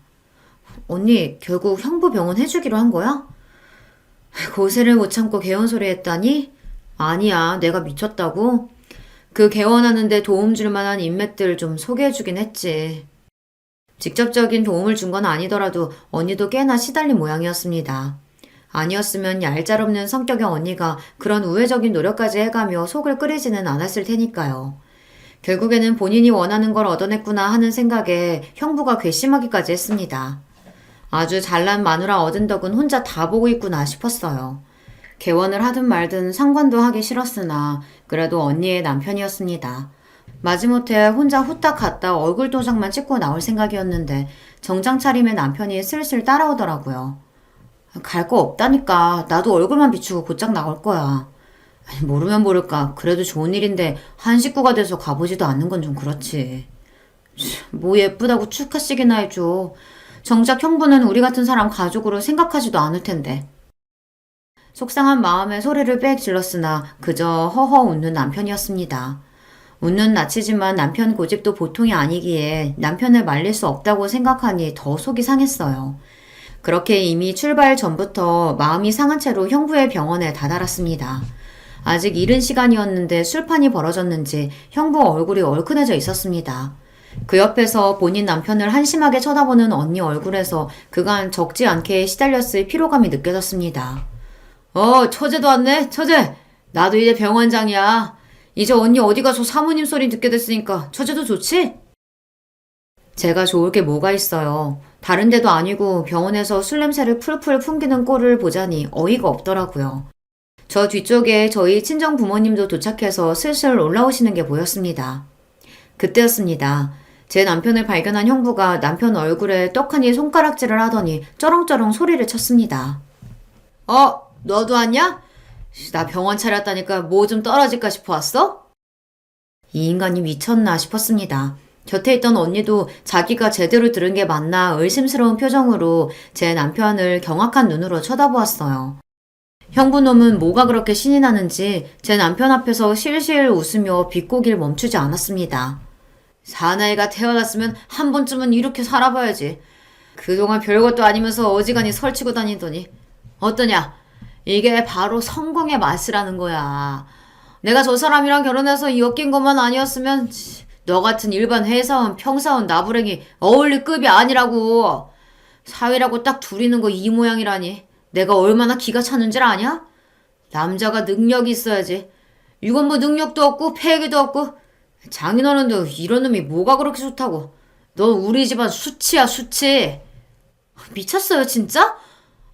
언니, 결국 형부 병원 해주기로 한 거야? 고세를 못 참고 개원 소리 했다니? 아니야, 내가 미쳤다고? 그 개원하는데 도움 줄 만한 인맥들 좀 소개해주긴 했지. 직접적인 도움을 준 건 아니더라도 언니도 꽤나 시달린 모양이었습니다. 아니었으면 얄짤없는 성격의 언니가 그런 우회적인 노력까지 해가며 속을 끓이지는 않았을 테니까요. 결국에는 본인이 원하는 걸 얻어냈구나 하는 생각에 형부가 괘씸하기까지 했습니다. 아주 잘난 마누라 얻은 덕은 혼자 다 보고 있구나 싶었어요. 개원을 하든 말든 상관도 하기 싫었으나 그래도 언니의 남편이었습니다. 마지못해 혼자 후딱 갔다 얼굴 도장만 찍고 나올 생각이었는데 정장 차림의 남편이 슬슬 따라오더라고요. 갈 거 없다니까. 나도 얼굴만 비추고 곧장 나올 거야. 모르면 모를까. 그래도 좋은 일인데 한 식구가 돼서 가보지도 않는 건 좀 그렇지. 뭐 예쁘다고 축하식이나 해줘. 정작 형부는 우리 같은 사람 가족으로 생각하지도 않을 텐데. 속상한 마음에 소리를 빽 질렀으나 그저 허허 웃는 남편이었습니다. 웃는 낯이지만 남편 고집도 보통이 아니기에 남편을 말릴 수 없다고 생각하니 더 속이 상했어요. 그렇게 이미 출발 전부터 마음이 상한 채로 형부의 병원에 다다랐습니다. 아직 이른 시간이었는데 술판이 벌어졌는지 형부 얼굴이 얼큰해져 있었습니다. 그 옆에서 본인 남편을 한심하게 쳐다보는 언니 얼굴에서 그간 적지 않게 시달렸을 피로감이 느껴졌습니다. 처제도 왔네, 처제. 나도 이제 병원장이야. 이제 언니 어디 가서 사모님 소리 듣게 됐으니까 처제도 좋지? 제가 좋을 게 뭐가 있어요. 다른 데도 아니고 병원에서 술 냄새를 풀풀 풍기는 꼴을 보자니 어이가 없더라고요. 저 뒤쪽에 저희 친정 부모님도 도착해서 슬슬 올라오시는 게 보였습니다. 그때였습니다. 제 남편을 발견한 형부가 남편 얼굴에 떡하니 손가락질을 하더니 쩌렁쩌렁 소리를 쳤습니다. 너도 왔냐? 나 병원 차렸다니까 뭐 좀 떨어질까 싶어 왔어? 이 인간이 미쳤나 싶었습니다. 곁에 있던 언니도 자기가 제대로 들은 게 맞나 의심스러운 표정으로 제 남편을 경악한 눈으로 쳐다보았어요. 형부놈은 뭐가 그렇게 신이 나는지 제 남편 앞에서 실실 웃으며 비꼬기를 멈추지 않았습니다. 사나이가 태어났으면 한 번쯤은 이렇게 살아봐야지. 그동안 별것도 아니면서 어지간히 설치고 다니더니 어떠냐? 이게 바로 성공의 맛이라는 거야. 내가 저 사람이랑 결혼해서 엮인 것만 아니었으면 너 같은 일반 회사원, 평사원, 나부랭이 어울릴 급이 아니라고. 사위라고 딱 둘이는 거 이 모양이라니. 내가 얼마나 기가 차는 줄 아냐? 남자가 능력이 있어야지. 이건 뭐 능력도 없고 패기도 없고. 장인어른도 이런 놈이 뭐가 그렇게 좋다고. 넌 우리 집안 수치야, 수치. 미쳤어요 진짜?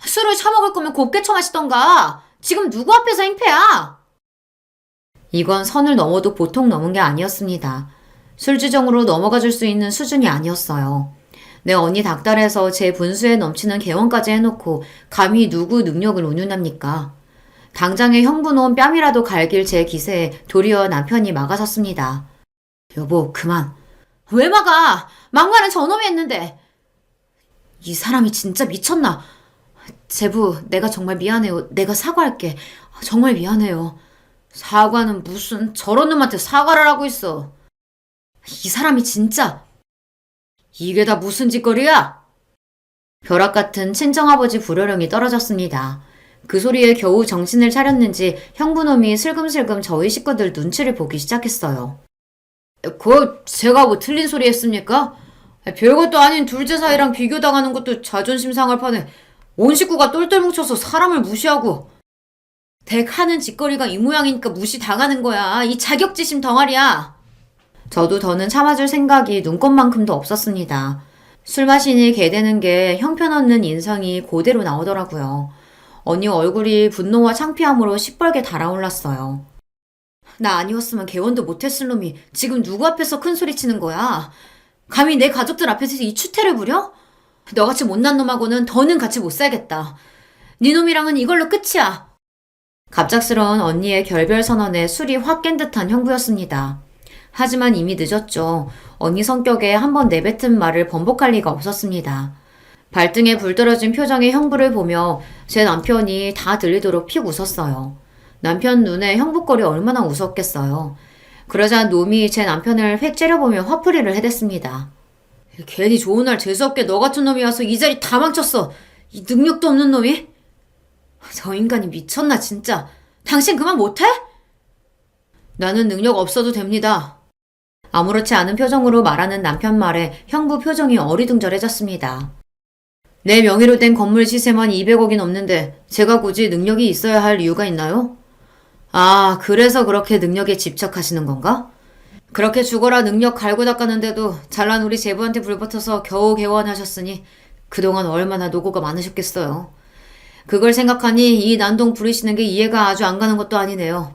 술을 처먹을 거면 곱게 처마시던가. 지금 누구 앞에서 행패야? 이건 선을 넘어도 보통 넘은 게 아니었습니다. 술주정으로 넘어가 줄 수 있는 수준이 아니었어요. 내 언니 닥달해서 제 분수에 넘치는 개원까지 해놓고 감히 누구 능력을 운운합니까? 당장에 형부놈 뺨이라도 갈길 제 기세에 도리어 남편이 막아섰습니다. 여보, 그만. 왜 막아? 막말은 저놈이 했는데. 이 사람이 진짜 미쳤나? 제부, 내가 정말 미안해요. 내가 사과할게. 정말 미안해요. 사과는 무슨 저런 놈한테 사과를 하고 있어. 이 사람이 진짜. 이게 다 무슨 짓거리야? 벼락 같은 친정아버지 불호령이 떨어졌습니다. 그 소리에 겨우 정신을 차렸는지 형부놈이 슬금슬금 저희 식구들 눈치를 보기 시작했어요. 제가 뭐 틀린 소리 했습니까? 별것도 아닌 둘째 사이랑 비교당하는 것도 자존심 상할 판에 온 식구가 똘똘 뭉쳐서 사람을 무시하고. 댁 하는 짓거리가 이 모양이니까 무시당하는 거야. 이 자격지심 덩어리야. 저도 더는 참아줄 생각이 눈꼽만큼도 없었습니다. 술 마시니 개되는 게 형편없는 인상이 그대로 나오더라고요. 언니 얼굴이 분노와 창피함으로 시뻘게 달아올랐어요. 나 아니었으면 개원도 못했을 놈이 지금 누구 앞에서 큰 소리 치는 거야? 감히 내 가족들 앞에서 이 추태를 부려? 너같이 못난 놈하고는 더는 같이 못 살겠다. 네 놈이랑은 이걸로 끝이야. 갑작스러운 언니의 결별 선언에 술이 확 깬 듯한 형부였습니다. 하지만 이미 늦었죠. 언니 성격에 한번 내뱉은 말을 번복할 리가 없었습니다. 발등에 불 떨어진 표정의 형부를 보며 제 남편이 다 들리도록 픽 웃었어요. 남편 눈에 형부꼴이 얼마나 웃었겠어요. 그러자 놈이 제 남편을 획 째려보며 화풀이를 해댔습니다. 괜히 좋은 날 재수없게 너 같은 놈이 와서 이 자리 다 망쳤어. 이 능력도 없는 놈이? 저 인간이 미쳤나 진짜. 당신 그만 못해? 나는 능력 없어도 됩니다. 아무렇지 않은 표정으로 말하는 남편 말에 형부 표정이 어리둥절해졌습니다. 내 명의로 된 건물 시세만 200억이 넘는데 제가 굳이 능력이 있어야 할 이유가 있나요? 아, 그래서 그렇게 능력에 집착하시는 건가? 그렇게 죽어라 능력 갈고 닦았는데도 잘난 우리 제부한테 불붙어서 겨우 개원하셨으니 그동안 얼마나 노고가 많으셨겠어요. 그걸 생각하니 이 난동 부리시는 게 이해가 아주 안 가는 것도 아니네요.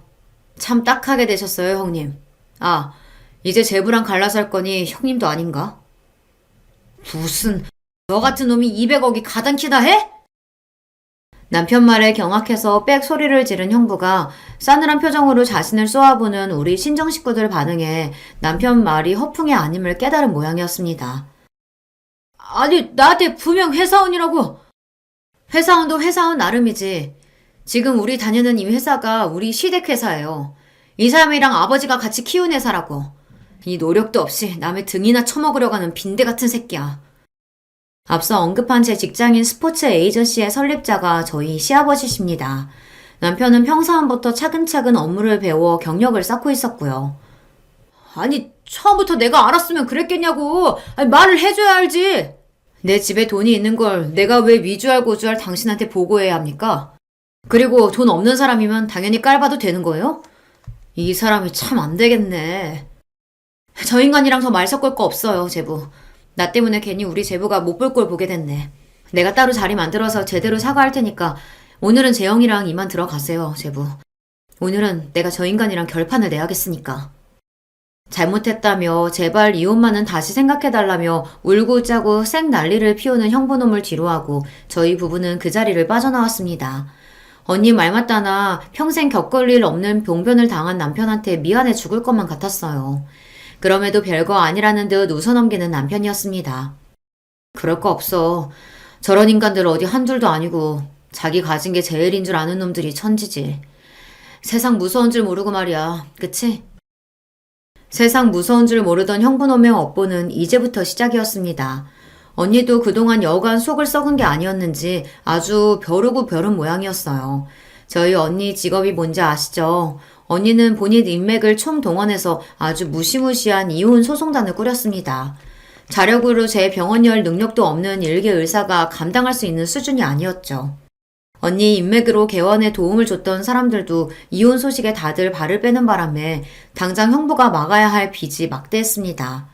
참 딱하게 되셨어요, 형님. 아, 이제 제부랑 갈라서 할 거니 형님도 아닌가? 무슨 너 같은 놈이 200억이 가당키나 해? 남편 말에 경악해서 빽 소리를 지른 형부가 싸늘한 표정으로 자신을 쏘아보는 우리 친정 식구들 반응에 남편 말이 허풍이 아님을 깨달은 모양이었습니다. 아니, 나한테 분명 회사원이라고. 회사원도 회사원 나름이지. 지금 우리 다니는 이 회사가 우리 시댁 회사예요. 이 사람이랑 아버지가 같이 키운 회사라고. 이 노력도 없이 남의 등이나 쳐먹으려고 하는 빈대 같은 새끼야. 앞서 언급한 제 직장인 스포츠 에이전시의 설립자가 저희 시아버지십니다. 남편은 평사원부터 차근차근 업무를 배워 경력을 쌓고 있었고요. 아니, 처음부터 내가 알았으면 그랬겠냐고. 아니, 말을 해줘야 알지. 내 집에 돈이 있는 걸 내가 왜 위주할 고주할 당신한테 보고해야 합니까? 그리고 돈 없는 사람이면 당연히 깔봐도 되는 거예요? 이 사람이 참 안 되겠네. 저 인간이랑 더 말 섞을 거 없어요, 제부. 나 때문에 괜히 우리 제부가 못 볼 걸 보게 됐네. 내가 따로 자리 만들어서 제대로 사과할 테니까 오늘은 재영이랑 이만 들어가세요, 제부. 오늘은 내가 저 인간이랑 결판을 내야겠으니까. 잘못했다며 제발 이혼만은 다시 생각해달라며 울고 짜고 쌩 난리를 피우는 형부놈을 뒤로하고 저희 부부는 그 자리를 빠져나왔습니다. 언니 말 맞다나 평생 겪을 일 없는 병변을 당한 남편한테 미안해 죽을 것만 같았어요. 그럼에도 별거 아니라는 듯 웃어넘기는 남편이었습니다. 그럴 거 없어. 저런 인간들 어디 한둘도 아니고 자기 가진 게 제일인 줄 아는 놈들이 천지지. 세상 무서운 줄 모르고 말이야. 그치? 세상 무서운 줄 모르던 형부놈의 업보는 이제부터 시작이었습니다. 언니도 그동안 여간 속을 썩은 게 아니었는지 아주 벼르고 벼른 모양이었어요. 저희 언니 직업이 뭔지 아시죠? 언니는 본인 인맥을 총동원해서 아주 무시무시한 이혼 소송단을 꾸렸습니다. 자력으로 제 병원 열 능력도 없는 일개 의사가 감당할 수 있는 수준이 아니었죠. 언니 인맥으로 개원에 도움을 줬던 사람들도 이혼 소식에 다들 발을 빼는 바람에 당장 형부가 막아야 할 빚이 막대했습니다.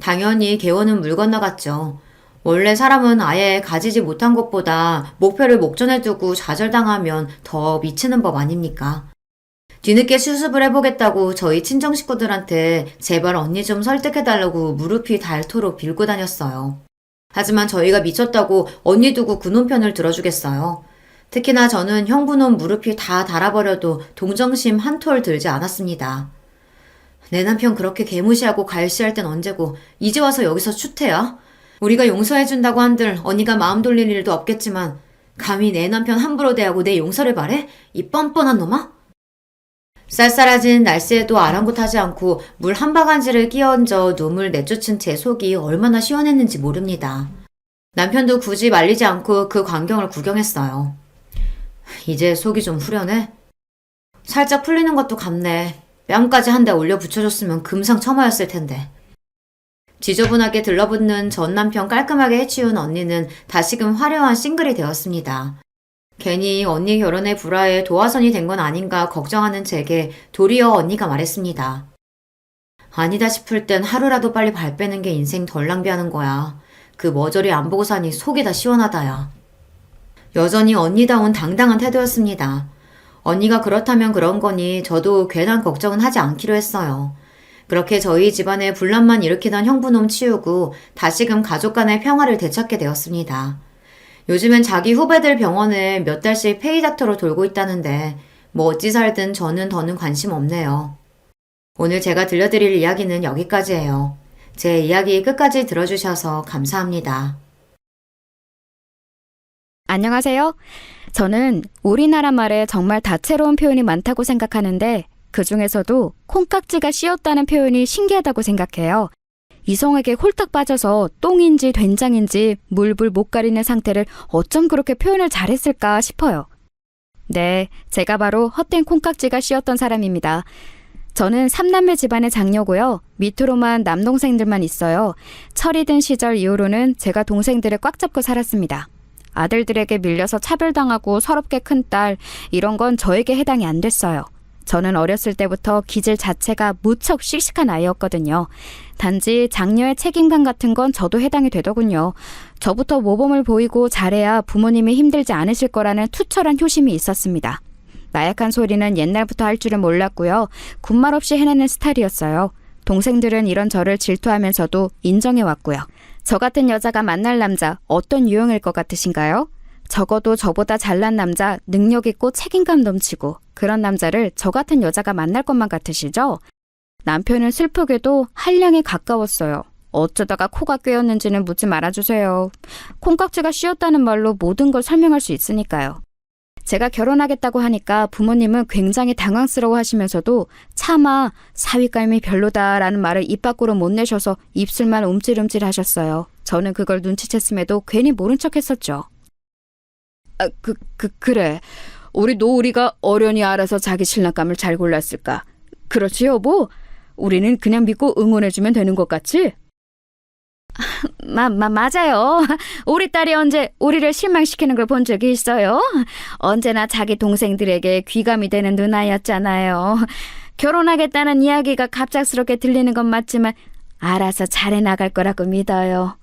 당연히 개원은 물 건너갔죠. 원래 사람은 아예 가지지 못한 것보다 목표를 목전에 두고 좌절당하면 더 미치는 법 아닙니까? 뒤늦게 수습을 해보겠다고 저희 친정 식구들한테 제발 언니 좀 설득해달라고 무릎이 닳도록 빌고 다녔어요. 하지만 저희가 미쳤다고 언니 두고 그놈 편을 들어주겠어요. 특히나 저는 형부놈 무릎이 다 닳아버려도 동정심 한 톨 들지 않았습니다. 내 남편 그렇게 개무시하고 갈시할 땐 언제고 이제 와서 여기서 추태야? 우리가 용서해준다고 한들 언니가 마음 돌릴 일도 없겠지만 감히 내 남편 함부로 대하고 내 용서를 바래? 이 뻔뻔한 놈아? 쌀쌀해진 날씨에도 아랑곳하지 않고 물 한 바가지를 끼얹어 눈물 내쫓은 제 속이 얼마나 시원했는지 모릅니다. 남편도 굳이 말리지 않고 그 광경을 구경했어요. 이제 속이 좀 후련해? 살짝 풀리는 것도 같네. 뺨까지 한 대 올려 붙여줬으면 금상첨화였을 텐데. 지저분하게 들러붙는 전 남편 깔끔하게 해치운 언니는 다시금 화려한 싱글이 되었습니다. 괜히 언니 결혼에 불화해 도화선이 된 건 아닌가 걱정하는 제게 도리어 언니가 말했습니다. 아니다 싶을 땐 하루라도 빨리 발 빼는 게 인생 덜 낭비하는 거야. 그 머저리 안 보고 사니 속이 다 시원하다야. 여전히 언니다운 당당한 태도였습니다. 언니가 그렇다면 그런 거니 저도 괜한 걱정은 하지 않기로 했어요. 그렇게 저희 집안에 분란만 일으키던 형부놈 치우고 다시금 가족 간의 평화를 되찾게 되었습니다. 요즘엔 자기 후배들 병원에 몇 달씩 페이닥터로 돌고 있다는데 뭐 어찌 살든 저는 더는 관심 없네요. 오늘 제가 들려드릴 이야기는 여기까지예요. 제 이야기 끝까지 들어주셔서 감사합니다. 안녕하세요. 저는 우리나라 말에 정말 다채로운 표현이 많다고 생각하는데 그 중에서도 콩깍지가 씌었다는 표현이 신기하다고 생각해요. 이성에게 홀딱 빠져서 똥인지 된장인지 물불 못 가리는 상태를 어쩜 그렇게 표현을 잘했을까 싶어요. 네, 제가 바로 헛된 콩깍지가 씌었던 사람입니다. 저는 3남매 집안의 장녀고요. 밑으로만 남동생들만 있어요. 철이 든 시절 이후로는 제가 동생들을 꽉 잡고 살았습니다. 아들들에게 밀려서 차별당하고 서럽게 큰 딸, 이런 건 저에게 해당이 안 됐어요. 저는 어렸을 때부터 기질 자체가 무척 씩씩한 아이였거든요. 단지 장녀의 책임감 같은 건 저도 해당이 되더군요. 저부터 모범을 보이고 잘해야 부모님이 힘들지 않으실 거라는 투철한 효심이 있었습니다. 나약한 소리는 옛날부터 할 줄은 몰랐고요. 군말 없이 해내는 스타일이었어요. 동생들은 이런 저를 질투하면서도 인정해왔고요. 저 같은 여자가 만날 남자 어떤 유형일 것 같으신가요? 적어도 저보다 잘난 남자, 능력 있고 책임감 넘치고 그런 남자를 저 같은 여자가 만날 것만 같으시죠? 남편은 슬프게도 한량에 가까웠어요. 어쩌다가 코가 꿰었는지는 묻지 말아주세요. 콩깍지가 씌었다는 말로 모든 걸 설명할 수 있으니까요. 제가 결혼하겠다고 하니까 부모님은 굉장히 당황스러워 하시면서도 차마 사위감이 별로다라는 말을 입 밖으로 못 내셔서 입술만 움찔움찔 하셨어요. 저는 그걸 눈치챘음에도 괜히 모른 척 했었죠. 그래. 우리 노우리가 어련히 알아서 자기 신랑감을 잘 골랐을까? 그렇지 여보? 우리는 그냥 믿고 응원해주면 되는 것 같지? 맞아요. 우리 딸이 언제 우리를 실망시키는 걸 본 적이 있어요? 언제나 자기 동생들에게 귀감이 되는 누나였잖아요. 결혼하겠다는 이야기가 갑작스럽게 들리는 건 맞지만 알아서 잘해 나갈 거라고 믿어요.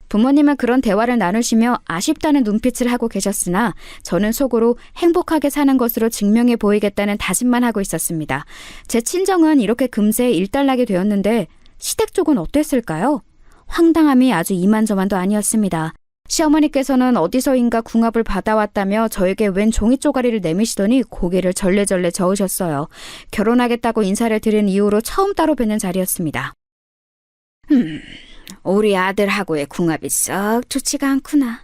부모님은 그런 대화를 나누시며 아쉽다는 눈빛을 하고 계셨으나 저는 속으로 행복하게 사는 것으로 증명해 보이겠다는 다짐만 하고 있었습니다. 제 친정은 이렇게 금세 일단락이 되었는데 시댁 쪽은 어땠을까요? 황당함이 아주 이만저만도 아니었습니다. 시어머니께서는 어디서인가 궁합을 받아왔다며 저에게 웬 종이 쪼가리를 내미시더니 고개를 절레절레 저으셨어요. 결혼하겠다고 인사를 드린 이후로 처음 따로 뵙는 자리였습니다. 우리 아들하고의 궁합이 썩 좋지가 않구나.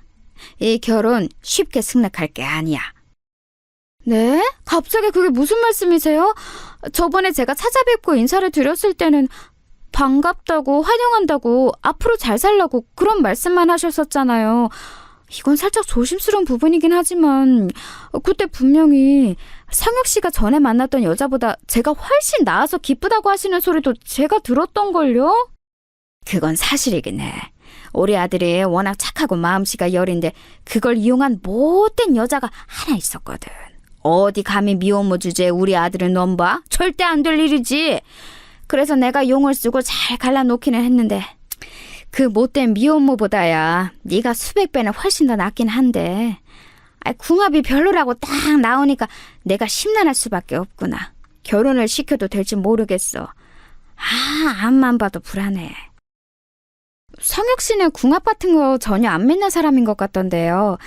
이 결혼 쉽게 승낙할 게 아니야. 네? 갑자기 그게 무슨 말씀이세요? 저번에 제가 찾아뵙고 인사를 드렸을 때는 반갑다고 환영한다고 앞으로 잘 살라고 그런 말씀만 하셨었잖아요. 이건 살짝 조심스러운 부분이긴 하지만 그때 분명히 성혁 씨가 전에 만났던 여자보다 제가 훨씬 나아서 기쁘다고 하시는 소리도 제가 들었던걸요? 그건 사실이긴 해. 우리 아들이 워낙 착하고 마음씨가 여린데 그걸 이용한 못된 여자가 하나 있었거든. 어디 감히 미혼모 주제에 우리 아들을 넘봐? 절대 안 될 일이지. 그래서 내가 용을 쓰고 잘 갈라놓기는 했는데 그 못된 미혼모보다야 네가 수백 배는 훨씬 더 낫긴 한데 궁합이 별로라고 딱 나오니까 내가 심란할 수밖에 없구나. 결혼을 시켜도 될지 모르겠어. 앞만 봐도 불안해. 성혁 씨는 궁합 같은 거 전혀 안 믿는 사람인 것 같던데요.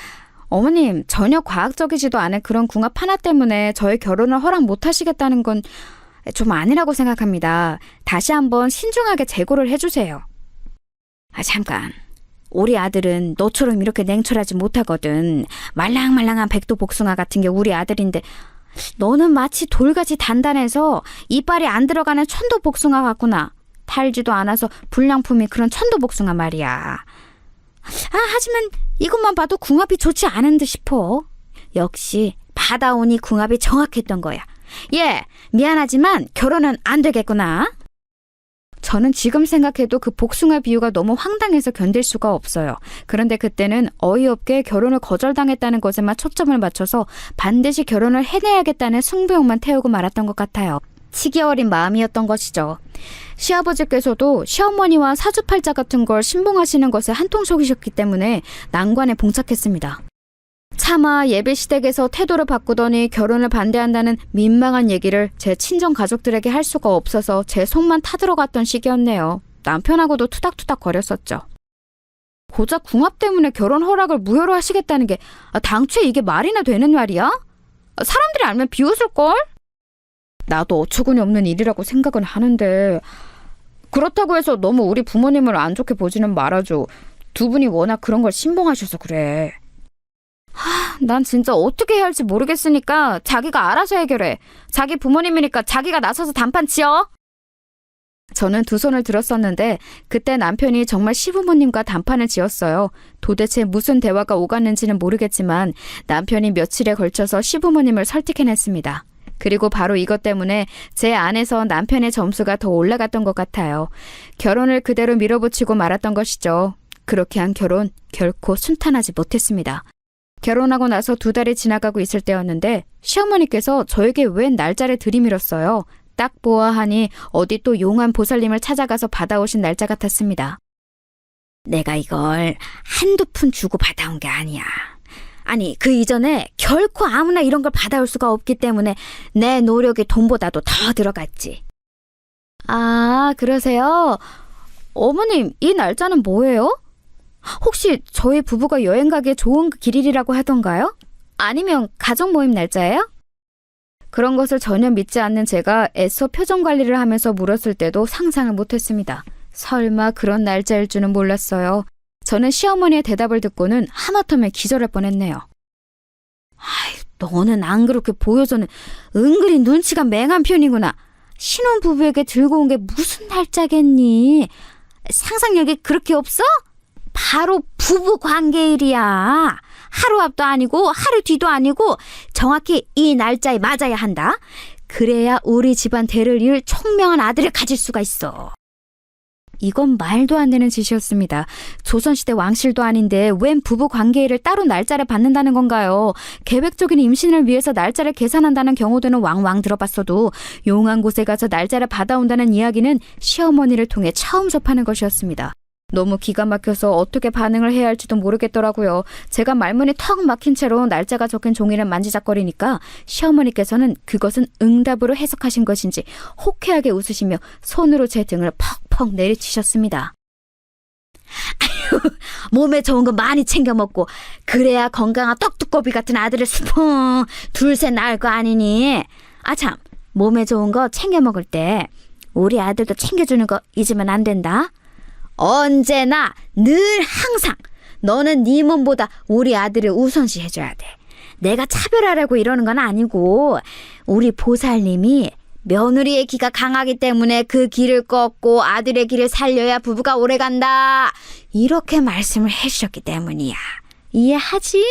어머님, 전혀 과학적이지도 않은 그런 궁합 하나 때문에 저의 결혼을 허락 못 하시겠다는 건 좀 아니라고 생각합니다. 다시 한번 신중하게 재고를 해주세요. 잠깐. 우리 아들은 너처럼 이렇게 냉철하지 못하거든. 말랑말랑한 백두복숭아 같은 게 우리 아들인데 너는 마치 돌같이 단단해서 이빨이 안 들어가는 천도복숭아 같구나. 달지도 않아서 불량품이 그런 천도복숭아 말이야. 하지만 이것만 봐도 궁합이 좋지 않은 듯 싶어. 역시 받아오니 궁합이 정확했던 거야. 미안하지만 결혼은 안 되겠구나. 저는 지금 생각해도 그 복숭아 비유가 너무 황당해서 견딜 수가 없어요. 그런데 그때는 어이없게 결혼을 거절당했다는 것에만 초점을 맞춰서 반드시 결혼을 해내야겠다는 승부욕만 태우고 말았던 것 같아요. 치기 어린 마음이었던 것이죠. 시아버지께서도 시어머니와 사주팔자 같은 걸 신봉하시는 것에 한통 속이셨기 때문에 난관에 봉착했습니다. 차마 예비시댁에서 태도를 바꾸더니 결혼을 반대한다는 민망한 얘기를 제 친정 가족들에게 할 수가 없어서 제 속만 타들어갔던 시기였네요. 남편하고도 투닥투닥 거렸었죠. 고작 궁합 때문에 결혼 허락을 무효로 하시겠다는 게 당초에 이게 말이나 되는 말이야? 사람들이 알면 비웃을걸? 나도 어처구니 없는 일이라고 생각은 하는데 그렇다고 해서 너무 우리 부모님을 안 좋게 보지는 말아줘. 두 분이 워낙 그런 걸 신봉하셔서 그래. 난 진짜 어떻게 해야 할지 모르겠으니까 자기가 알아서 해결해. 자기 부모님이니까 자기가 나서서 단판 치어. 저는 두 손을 들었었는데 그때 남편이 정말 시부모님과 단판을 지었어요. 도대체 무슨 대화가 오갔는지는 모르겠지만 남편이 며칠에 걸쳐서 시부모님을 설득해냈습니다. 그리고 바로 이것 때문에 제 안에서 남편의 점수가 더 올라갔던 것 같아요. 결혼을 그대로 밀어붙이고 말았던 것이죠. 그렇게 한 결혼 결코 순탄하지 못했습니다. 결혼하고 나서 2달이 지나가고 있을 때였는데 시어머니께서 저에게 웬 날짜를 들이밀었어요. 딱 보아하니 어디 또 용한 보살님을 찾아가서 받아오신 날짜 같았습니다. 내가 이걸 한두 푼 주고 받아온 게 아니야. 아니 그 이전에 결코 아무나 이런 걸 받아올 수가 없기 때문에 내 노력이 돈보다도 더 들어갔지. 그러세요? 어머님 이 날짜는 뭐예요? 혹시 저희 부부가 여행 가기에 좋은 길이라고 하던가요? 아니면 가족 모임 날짜예요? 그런 것을 전혀 믿지 않는 제가 애써 표정 관리를 하면서 물었을 때도 상상을 못했습니다. 설마 그런 날짜일 줄은 몰랐어요. 저는 시어머니의 대답을 듣고는 하마터면 기절할 뻔했네요. 너는 안 그렇게 보여서는 은근히 눈치가 맹한 편이구나. 신혼부부에게 들고 온 게 무슨 날짜겠니? 상상력이 그렇게 없어? 바로 부부 관계일이야. 하루 앞도 아니고 하루 뒤도 아니고 정확히 이 날짜에 맞아야 한다. 그래야 우리 집안 대를 이을 총명한 아들을 가질 수가 있어. 이건 말도 안 되는 짓이었습니다. 조선시대 왕실도 아닌데 웬 부부 관계일을 따로 날짜를 받는다는 건가요? 계획적인 임신을 위해서 날짜를 계산한다는 경우도는 왕왕 들어봤어도 용한 곳에 가서 날짜를 받아온다는 이야기는 시어머니를 통해 처음 접하는 것이었습니다. 너무 기가 막혀서 어떻게 반응을 해야 할지도 모르겠더라고요. 제가 말문이 턱 막힌 채로 날짜가 적힌 종이를 만지작거리니까 시어머니께서는 그것은 응답으로 해석하신 것인지 호쾌하게 웃으시며 손으로 제 등을 퍽퍽 내리치셨습니다. 아유, 몸에 좋은 거 많이 챙겨 먹고 그래야 건강한 떡두꺼비 같은 아들을 수풍 둘셋 낳을 거 아니니. 참, 몸에 좋은 거 챙겨 먹을 때 우리 아들도 챙겨주는 거 잊으면 안 된다. 언제나 늘 항상 너는 네 몸보다 우리 아들을 우선시 해줘야 돼. 내가 차별하라고 이러는 건 아니고 우리 보살님이 며느리의 기가 강하기 때문에 그 기를 꺾고 아들의 기를 살려야 부부가 오래간다. 이렇게 말씀을 해주셨기 때문이야. 이해하지?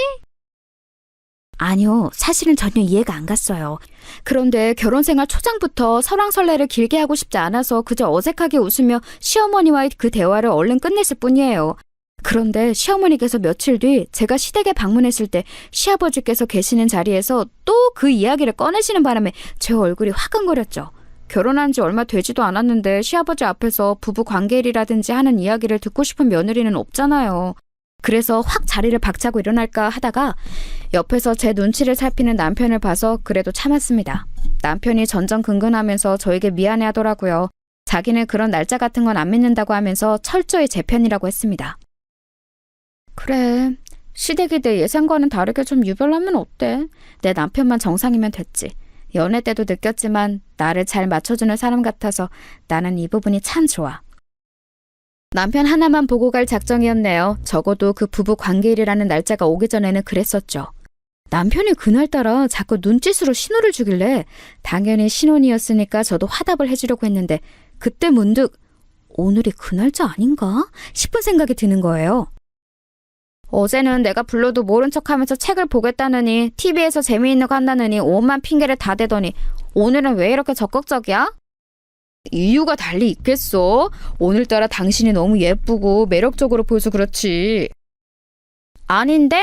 아니요, 사실은 전혀 이해가 안 갔어요. 그런데 결혼생활 초장부터 설왕설래를 길게 하고 싶지 않아서 그저 어색하게 웃으며 시어머니와의 그 대화를 얼른 끝냈을 뿐이에요. 그런데 시어머니께서 며칠 뒤 제가 시댁에 방문했을 때 시아버지께서 계시는 자리에서 또 그 이야기를 꺼내시는 바람에 제 얼굴이 화끈거렸죠. 결혼한 지 얼마 되지도 않았는데 시아버지 앞에서 부부 관계일이라든지 하는 이야기를 듣고 싶은 며느리는 없잖아요. 그래서 확 자리를 박차고 일어날까 하다가 옆에서 제 눈치를 살피는 남편을 봐서 그래도 참았습니다. 남편이 전전긍긍하면서 저에게 미안해하더라고요. 자기는 그런 날짜 같은 건 안 믿는다고 하면서 철저히 제 편이라고 했습니다. 그래, 시댁이 내 예상과는 다르게 좀 유별나면 어때? 내 남편만 정상이면 됐지. 연애 때도 느꼈지만 나를 잘 맞춰주는 사람 같아서 나는 이 부분이 참 좋아. 남편 하나만 보고 갈 작정이었네요. 적어도 그 부부 관계일이라는 날짜가 오기 전에는 그랬었죠. 남편이 그날따라 자꾸 눈짓으로 신호를 주길래 당연히 신혼이었으니까 저도 화답을 해주려고 했는데 그때 문득 오늘이 그 날짜 아닌가 싶은 생각이 드는 거예요. 어제는 내가 불러도 모른 척하면서 책을 보겠다느니 TV에서 재미있는 거 한다느니 온만 핑계를 다 대더니 오늘은 왜 이렇게 적극적이야? 이유가 달리 있겠어? 오늘따라 당신이 너무 예쁘고 매력적으로 보여서 그렇지. 아닌데?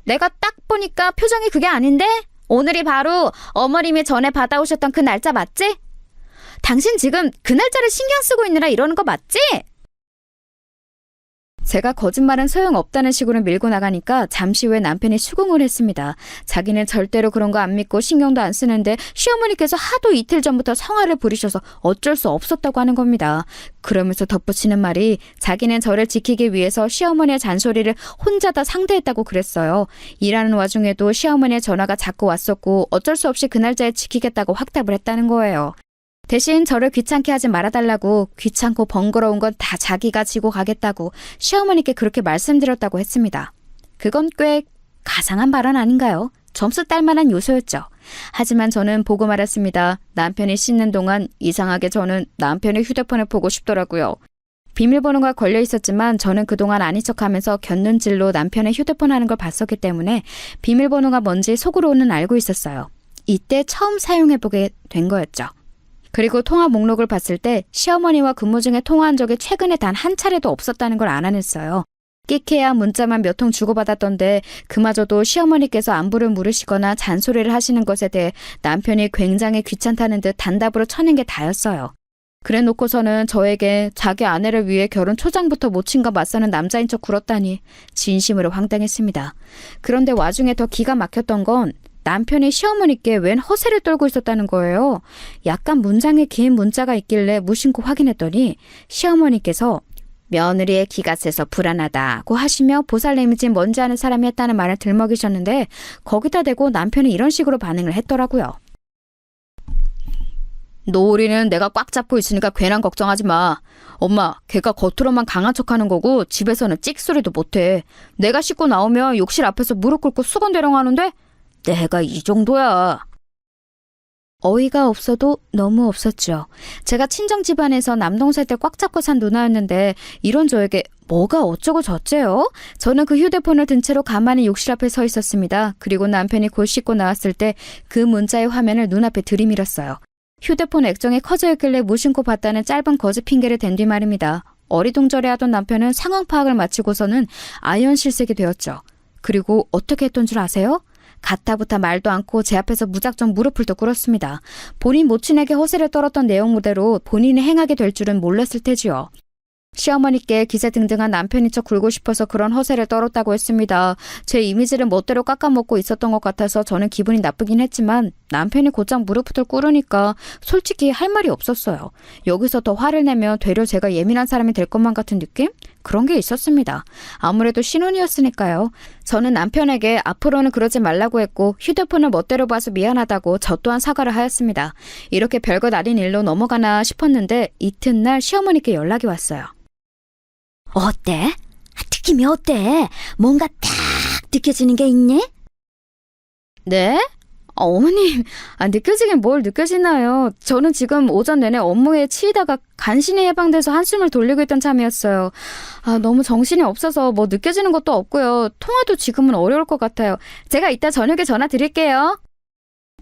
내가 딱 보니까 표정이 그게 아닌데? 오늘이 바로 어머님이 전에 받아오셨던 그 날짜 맞지? 당신 지금 그 날짜를 신경 쓰고 있느라 이러는 거 맞지? 제가 거짓말은 소용없다는 식으로 밀고 나가니까 잠시 후에 남편이 수긍을 했습니다. 자기는 절대로 그런 거 안 믿고 신경도 안 쓰는데 시어머니께서 하도 이틀 전부터 성화를 부리셔서 어쩔 수 없었다고 하는 겁니다. 그러면서 덧붙이는 말이 자기는 저를 지키기 위해서 시어머니의 잔소리를 혼자 다 상대했다고 그랬어요. 일하는 와중에도 시어머니의 전화가 자꾸 왔었고 어쩔 수 없이 그 날짜에 지키겠다고 확답을 했다는 거예요. 대신 저를 귀찮게 하지 말아달라고 귀찮고 번거로운 건 다 자기가 지고 가겠다고 시어머니께 그렇게 말씀드렸다고 했습니다. 그건 꽤 가상한 발언 아닌가요? 점수 딸 만한 요소였죠. 하지만 저는 보고 말았습니다. 남편이 씻는 동안 이상하게 저는 남편의 휴대폰을 보고 싶더라고요. 비밀번호가 걸려 있었지만 저는 그동안 아닌 척하면서 곁눈질로 남편의 휴대폰 하는 걸 봤었기 때문에 비밀번호가 뭔지 속으로는 알고 있었어요. 이때 처음 사용해보게 된 거였죠. 그리고 통화 목록을 봤을 때 시어머니와 근무 중에 통화한 적이 최근에 단 한 차례도 없었다는 걸 알아냈어요. 끽해야 문자만 몇 통 주고받았던데 그마저도 시어머니께서 안부를 물으시거나 잔소리를 하시는 것에 대해 남편이 굉장히 귀찮다는 듯 단답으로 쳐낸 게 다였어요. 그래 놓고서는 저에게 자기 아내를 위해 결혼 초장부터 모친과 맞서는 남자인 척 굴었다니 진심으로 황당했습니다. 그런데 와중에 더 기가 막혔던 건 남편이 시어머니께 웬 허세를 떨고 있었다는 거예요. 약간 문장에 긴 문자가 있길래 무심코 확인했더니 시어머니께서 며느리의 기가 세서 불안하다고 하시며 보살내미지 뭔지 아는 사람이 했다는 말을 들먹이셨는데 거기다 대고 남편이 이런 식으로 반응을 했더라고요. 노을이는 내가 꽉 잡고 있으니까 괜한 걱정하지 마. 엄마, 걔가 겉으로만 강한 척하는 거고 집에서는 찍소리도 못해. 내가 씻고 나오면 욕실 앞에서 무릎 꿇고 수건대령 하는데 내가 이 정도야. 어이가 없어도 너무 없었죠. 제가 친정 집안에서 남동생 때 꽉 잡고 산 누나였는데 이런 저에게 뭐가 어쩌고 저쩌요? 저는 그 휴대폰을 든 채로 가만히 욕실 앞에 서 있었습니다. 그리고 남편이 곧 씻고 나왔을 때 그 문자의 화면을 눈앞에 들이밀었어요. 휴대폰 액정이 커져 있길래 무심코 봤다는 짧은 거짓 핑계를 댄 뒤 말입니다. 어리둥절해하던 남편은 상황 파악을 마치고서는 아연실색이 되었죠. 그리고 어떻게 했던 줄 아세요? 가타부타 말도 않고 제 앞에서 무작정 무릎을 또 꿇었습니다. 본인 모친에게 허세를 떨었던 내용무대로 본인이 행하게 될 줄은 몰랐을 테지요. 시어머니께 기세등등한 남편인 척 굴고 싶어서 그런 허세를 떨었다고 했습니다. 제 이미지를 멋대로 깎아먹고 있었던 것 같아서 저는 기분이 나쁘긴 했지만 남편이 곧장 무릎을 꿇으니까 솔직히 할 말이 없었어요. 여기서 더 화를 내면 되려 제가 예민한 사람이 될 것만 같은 느낌? 그런 게 있었습니다. 아무래도 신혼이었으니까요. 저는 남편에게 앞으로는 그러지 말라고 했고 휴대폰을 멋대로 봐서 미안하다고 저 또한 사과를 하였습니다. 이렇게 별것 아닌 일로 넘어가나 싶었는데 이튿날 시어머니께 연락이 왔어요. 어때? 느낌이 어때? 뭔가 딱 느껴지는 게 있니? 네? 어머님, 느껴지긴 뭘 느껴지나요? 저는 지금 오전 내내 업무에 치이다가 간신히 해방돼서 한숨을 돌리고 있던 참이었어요. 너무 정신이 없어서 뭐 느껴지는 것도 없고요. 통화도 지금은 어려울 것 같아요. 제가 이따 저녁에 전화 드릴게요.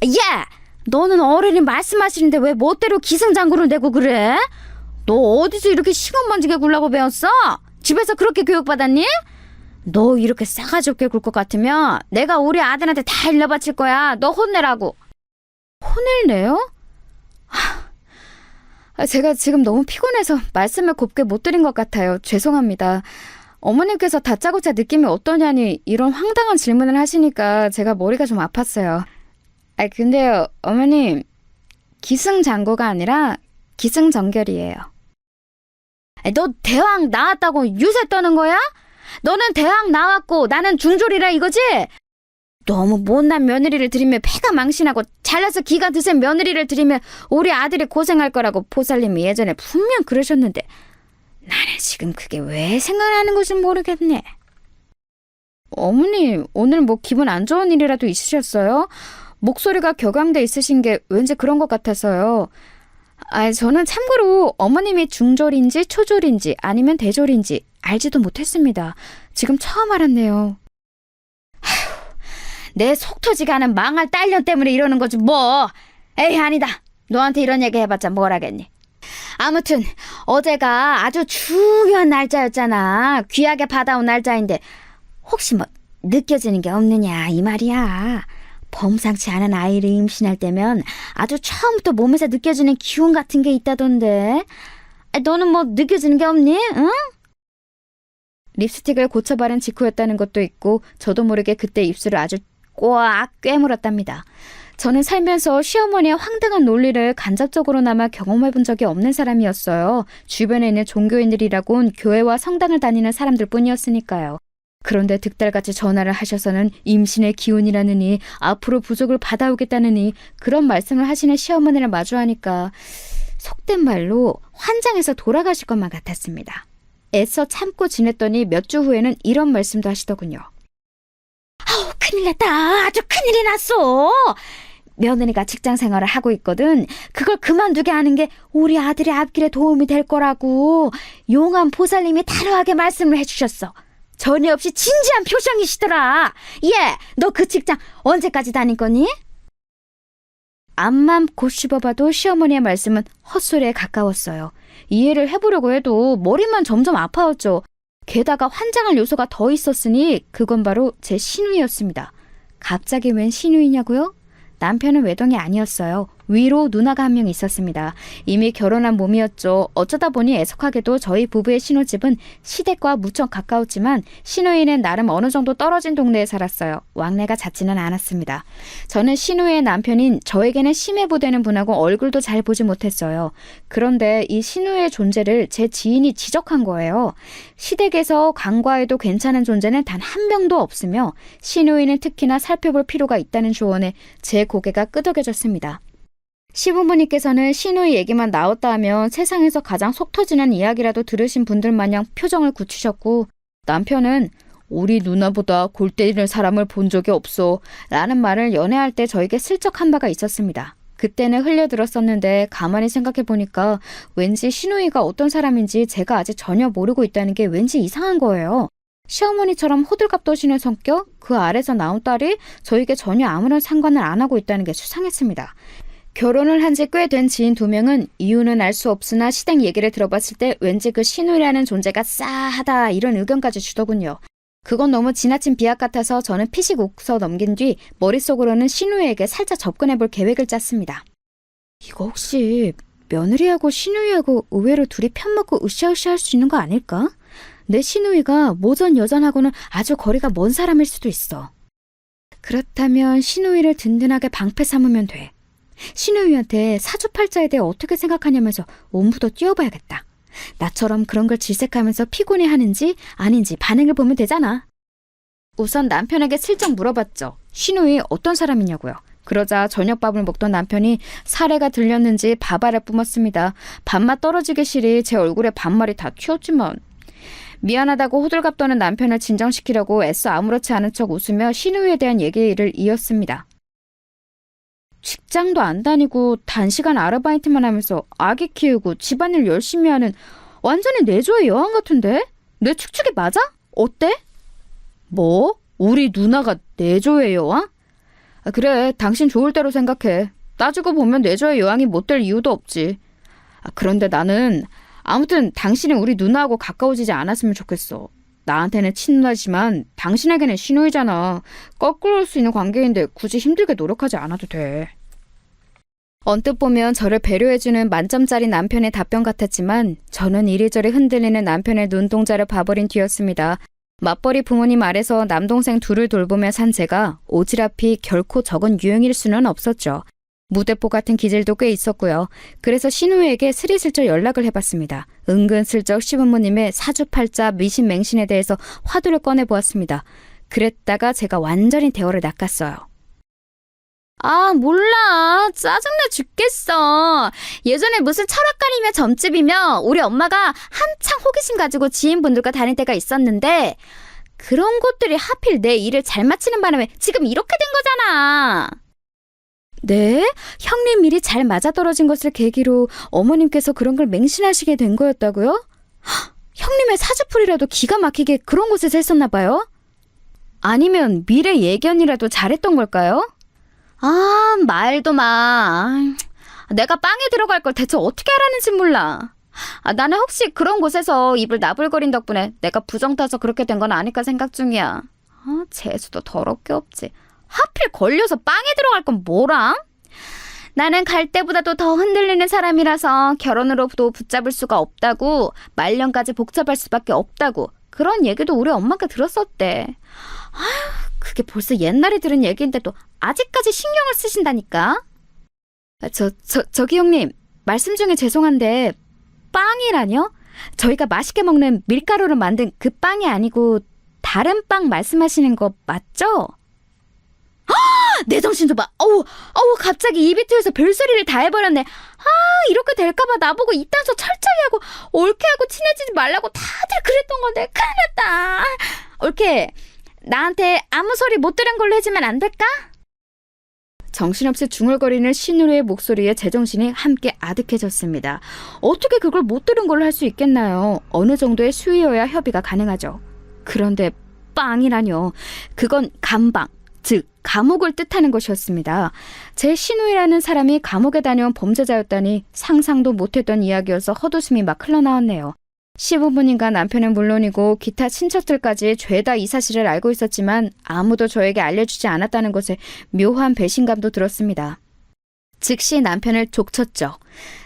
야! 너는 어른이 말씀하시는데 왜 멋대로 기승장구를 내고 그래? 너 어디서 이렇게 시건번지게 굴라고 배웠어? 집에서 그렇게 교육받았니? 너 이렇게 싸가지 없게 굴 것 같으면 내가 우리 아들한테 다 일러바칠 거야. 너 혼내라고. 혼을 내요? 제가 지금 너무 피곤해서 말씀을 곱게 못 드린 것 같아요. 죄송합니다. 어머님께서 다짜고짜 느낌이 어떠냐니 이런 황당한 질문을 하시니까 제가 머리가 좀 아팠어요. 근데요, 어머님, 기승장구가 아니라 기승전결이에요. 너 대학 나왔다고 유세 떠는 거야? 너는 대학 나왔고 나는 중졸이라 이거지? 너무 못난 며느리를 들이며 패가 망신하고 잘나서 기가 드센 며느리를 들이며 우리 아들이 고생할 거라고 보살님이 예전에 분명 그러셨는데 나는 지금 그게 왜 생각나는 건지 모르겠네. 어머니, 오늘 뭐 기분 안 좋은 일이라도 있으셨어요? 목소리가 격앙돼 있으신 게 왠지 그런 것 같아서요. 저는 참고로 어머님이 중졸인지 초졸인지 아니면 대졸인지 알지도 못했습니다. 지금 처음 알았네요. 내 속 터지게 하는 망할 딸년 때문에 이러는 거지 뭐. 에이, 아니다. 너한테 이런 얘기 해봤자 뭘 하겠니. 아무튼 어제가 아주 중요한 날짜였잖아. 귀하게 받아온 날짜인데 혹시 뭐 느껴지는 게 없느냐 이 말이야. 범상치 않은 아이를 임신할 때면 아주 처음부터 몸에서 느껴지는 기운 같은 게 있다던데. 너는 뭐 느껴지는 게 없니? 응? 립스틱을 고쳐 바른 직후였다는 것도 있고 저도 모르게 그때 입술을 아주 꽉 꿰물었답니다. 저는 살면서 시어머니의 황당한 논리를 간접적으로나마 경험해 본 적이 없는 사람이었어요. 주변에 있는 종교인들이라곤 교회와 성당을 다니는 사람들 뿐이었으니까요. 그런데 득달같이 전화를 하셔서는 임신의 기운이라느니 앞으로 부족을 받아오겠다느니 그런 말씀을 하시는 시어머니를 마주하니까 속된 말로 환장해서 돌아가실 것만 같았습니다. 애써 참고 지냈더니 몇 주 후에는 이런 말씀도 하시더군요. 아우, 큰일 났다. 아주 큰일이 났어. 며느리가 직장 생활을 하고 있거든. 그걸 그만두게 하는 게 우리 아들의 앞길에 도움이 될 거라고 용한 보살님이 단호하게 말씀을 해주셨어. 전혀 없이 진지한 표정이시더라. 너 그 직장 언제까지 다닐 거니? 앞만 곱씹어봐도 시어머니의 말씀은 헛소리에 가까웠어요. 이해를 해보려고 해도 머리만 점점 아파왔죠. 게다가 환장할 요소가 더 있었으니 그건 바로 제 시누이였습니다. 갑자기 웬 시누이냐고요? 남편은 외동이 아니었어요. 위로 누나가 한 명 있었습니다. 이미 결혼한 몸이었죠. 어쩌다 보니 애석하게도 저희 부부의 신혼집은 시댁과 무척 가까웠지만 시누이는 나름 어느 정도 떨어진 동네에 살았어요. 왕래가 잦지는 않았습니다. 저는 시누이의 남편인 저에게는 심해보되는 분하고 얼굴도 잘 보지 못했어요. 그런데 이 시누이의 존재를 제 지인이 지적한 거예요. 시댁에서 간과해도 괜찮은 존재는 단 한 명도 없으며 시누이는 특히나 살펴볼 필요가 있다는 조언에 제 고개가 끄덕여졌습니다. 시부모님께서는 시누이 얘기만 나왔다 하면 세상에서 가장 속 터지는 이야기라도 들으신 분들 마냥 표정을 굳히셨고 남편은 우리 누나보다 골 때리는 사람을 본 적이 없어 라는 말을 연애할 때 저에게 슬쩍 한 바가 있었습니다. 그때는 흘려들었었는데 가만히 생각해보니까 왠지 시누이가 어떤 사람인지 제가 아직 전혀 모르고 있다는 게 왠지 이상한 거예요. 시어머니처럼 호들갑 떠시는 성격, 그 아래서 나온 딸이 저에게 전혀 아무런 상관을 안 하고 있다는 게 수상했습니다. 결혼을 한 지 꽤 된 지인 2명은 이유는 알 수 없으나 시댁 얘기를 들어봤을 때 왠지 그 시누이라는 존재가 싸하다 이런 의견까지 주더군요. 그건 너무 지나친 비약 같아서 저는 피식 웃어 넘긴 뒤 머릿속으로는 시누이에게 살짝 접근해볼 계획을 짰습니다. 이거 혹시 며느리하고 시누이하고 의외로 둘이 편먹고 으쌰으쌰 할 수 있는 거 아닐까? 내 시누이가 모전 여전하고는 아주 거리가 먼 사람일 수도 있어. 그렇다면 시누이를 든든하게 방패 삼으면 돼. 시누이한테 사주팔자에 대해 어떻게 생각하냐면서 온부도 뛰어봐야겠다. 나처럼 그런 걸 질색하면서 피곤해하는지 아닌지 반응을 보면 되잖아. 우선 남편에게 슬쩍 물어봤죠. 시누이 어떤 사람이냐고요. 그러자 저녁밥을 먹던 남편이 사례가 들렸는지 밥알을 뿜었습니다. 밥맛 떨어지기 싫이 제 얼굴에 반말이 다 튀었지만 미안하다고 호들갑 떠는 남편을 진정시키려고 애써 아무렇지 않은 척 웃으며 시누이에 대한 얘기를 이었습니다. 직장도 안 다니고 단시간 아르바이트만 하면서 아기 키우고 집안일 열심히 하는 완전히 내조의 여왕 같은데? 내 축축이 맞아? 어때? 뭐? 우리 누나가 내조의 여왕? 그래, 당신 좋을 대로 생각해. 따지고 보면 내조의 여왕이 못 될 이유도 없지. 그런데 나는 아무튼 당신은 우리 누나하고 가까워지지 않았으면 좋겠어. 나한테는 친누나지만 당신에게는 시누이잖아. 거꾸로 올 수 있는 관계인데 굳이 힘들게 노력하지 않아도 돼. 언뜻 보면 저를 배려해주는 만점짜리 남편의 답변 같았지만 저는 이리저리 흔들리는 남편의 눈동자를 봐버린 뒤였습니다. 맞벌이 부모님 아래서 남동생 둘을 돌보며 산 제가 오지랖이 결코 적은 유형일 수는 없었죠. 무대포 같은 기질도 꽤 있었고요. 그래서 신우에게 스리슬쩍 연락을 해봤습니다. 은근슬쩍 시부모님의 사주팔자 미신맹신에 대해서 화두를 꺼내보았습니다. 그랬다가 제가 완전히 대화를 낚았어요. 아, 몰라. 짜증나 죽겠어. 예전에 무슨 철학관이며 점집이며 우리 엄마가 한창 호기심 가지고 지인분들과 다닐 때가 있었는데 그런 곳들이 하필 내 일을 잘 마치는 바람에 지금 이렇게 된 거잖아. 네? 형님 일이 잘 맞아떨어진 것을 계기로 어머님께서 그런 걸 맹신하시게 된 거였다고요? 헉, 형님의 사주풀이라도 기가 막히게 그런 곳에서 했었나 봐요? 아니면 미래 예견이라도 잘했던 걸까요? 아, 말도 마. 내가 빵에 들어갈 걸 대체 어떻게 하라는지 몰라. 나는 혹시 그런 곳에서 입을 나불거린 덕분에 내가 부정 타서 그렇게 된 건 아닐까 생각 중이야. 재수도 더럽게 없지. 하필 걸려서 빵에 들어갈 건 뭐람? 나는 갈 때보다도 더 흔들리는 사람이라서 결혼으로도 붙잡을 수가 없다고, 말년까지 복잡할 수밖에 없다고 그런 얘기도 우리 엄마가 들었었대. 그게 벌써 옛날에 들은 얘기인데도 아직까지 신경을 쓰신다니까. 저기 형님, 말씀 중에 죄송한데 빵이라뇨? 저희가 맛있게 먹는 밀가루로 만든 그 빵이 아니고 다른 빵 말씀하시는 거 맞죠? 내 정신 좀 봐. 갑자기 입이 트여서 별소리를 다 해버렸네. 이렇게 될까봐 나보고 이딴 소 철저히 하고 올케하고 친해지지 말라고 다들 그랬던 건데 큰일 났다. 올케, 나한테 아무 소리 못 들은 걸로 해주면 안 될까? 정신없이 중얼거리는 신우의 목소리에 제정신이 함께 아득해졌습니다. 어떻게 그걸 못 들은 걸로 할 수 있겠나요? 어느 정도의 수위여야 협의가 가능하죠. 그런데 빵이라뇨. 그건 감방, 즉 감옥을 뜻하는 것이었습니다. 제 신우이라는 사람이 감옥에 다녀온 범죄자였다니 상상도 못했던 이야기여서 헛웃음이 막 흘러나왔네요. 시부모님과 남편은 물론이고 기타 친척들까지 죄다 이 사실을 알고 있었지만 아무도 저에게 알려주지 않았다는 것에 묘한 배신감도 들었습니다. 즉시 남편을 족쳤죠.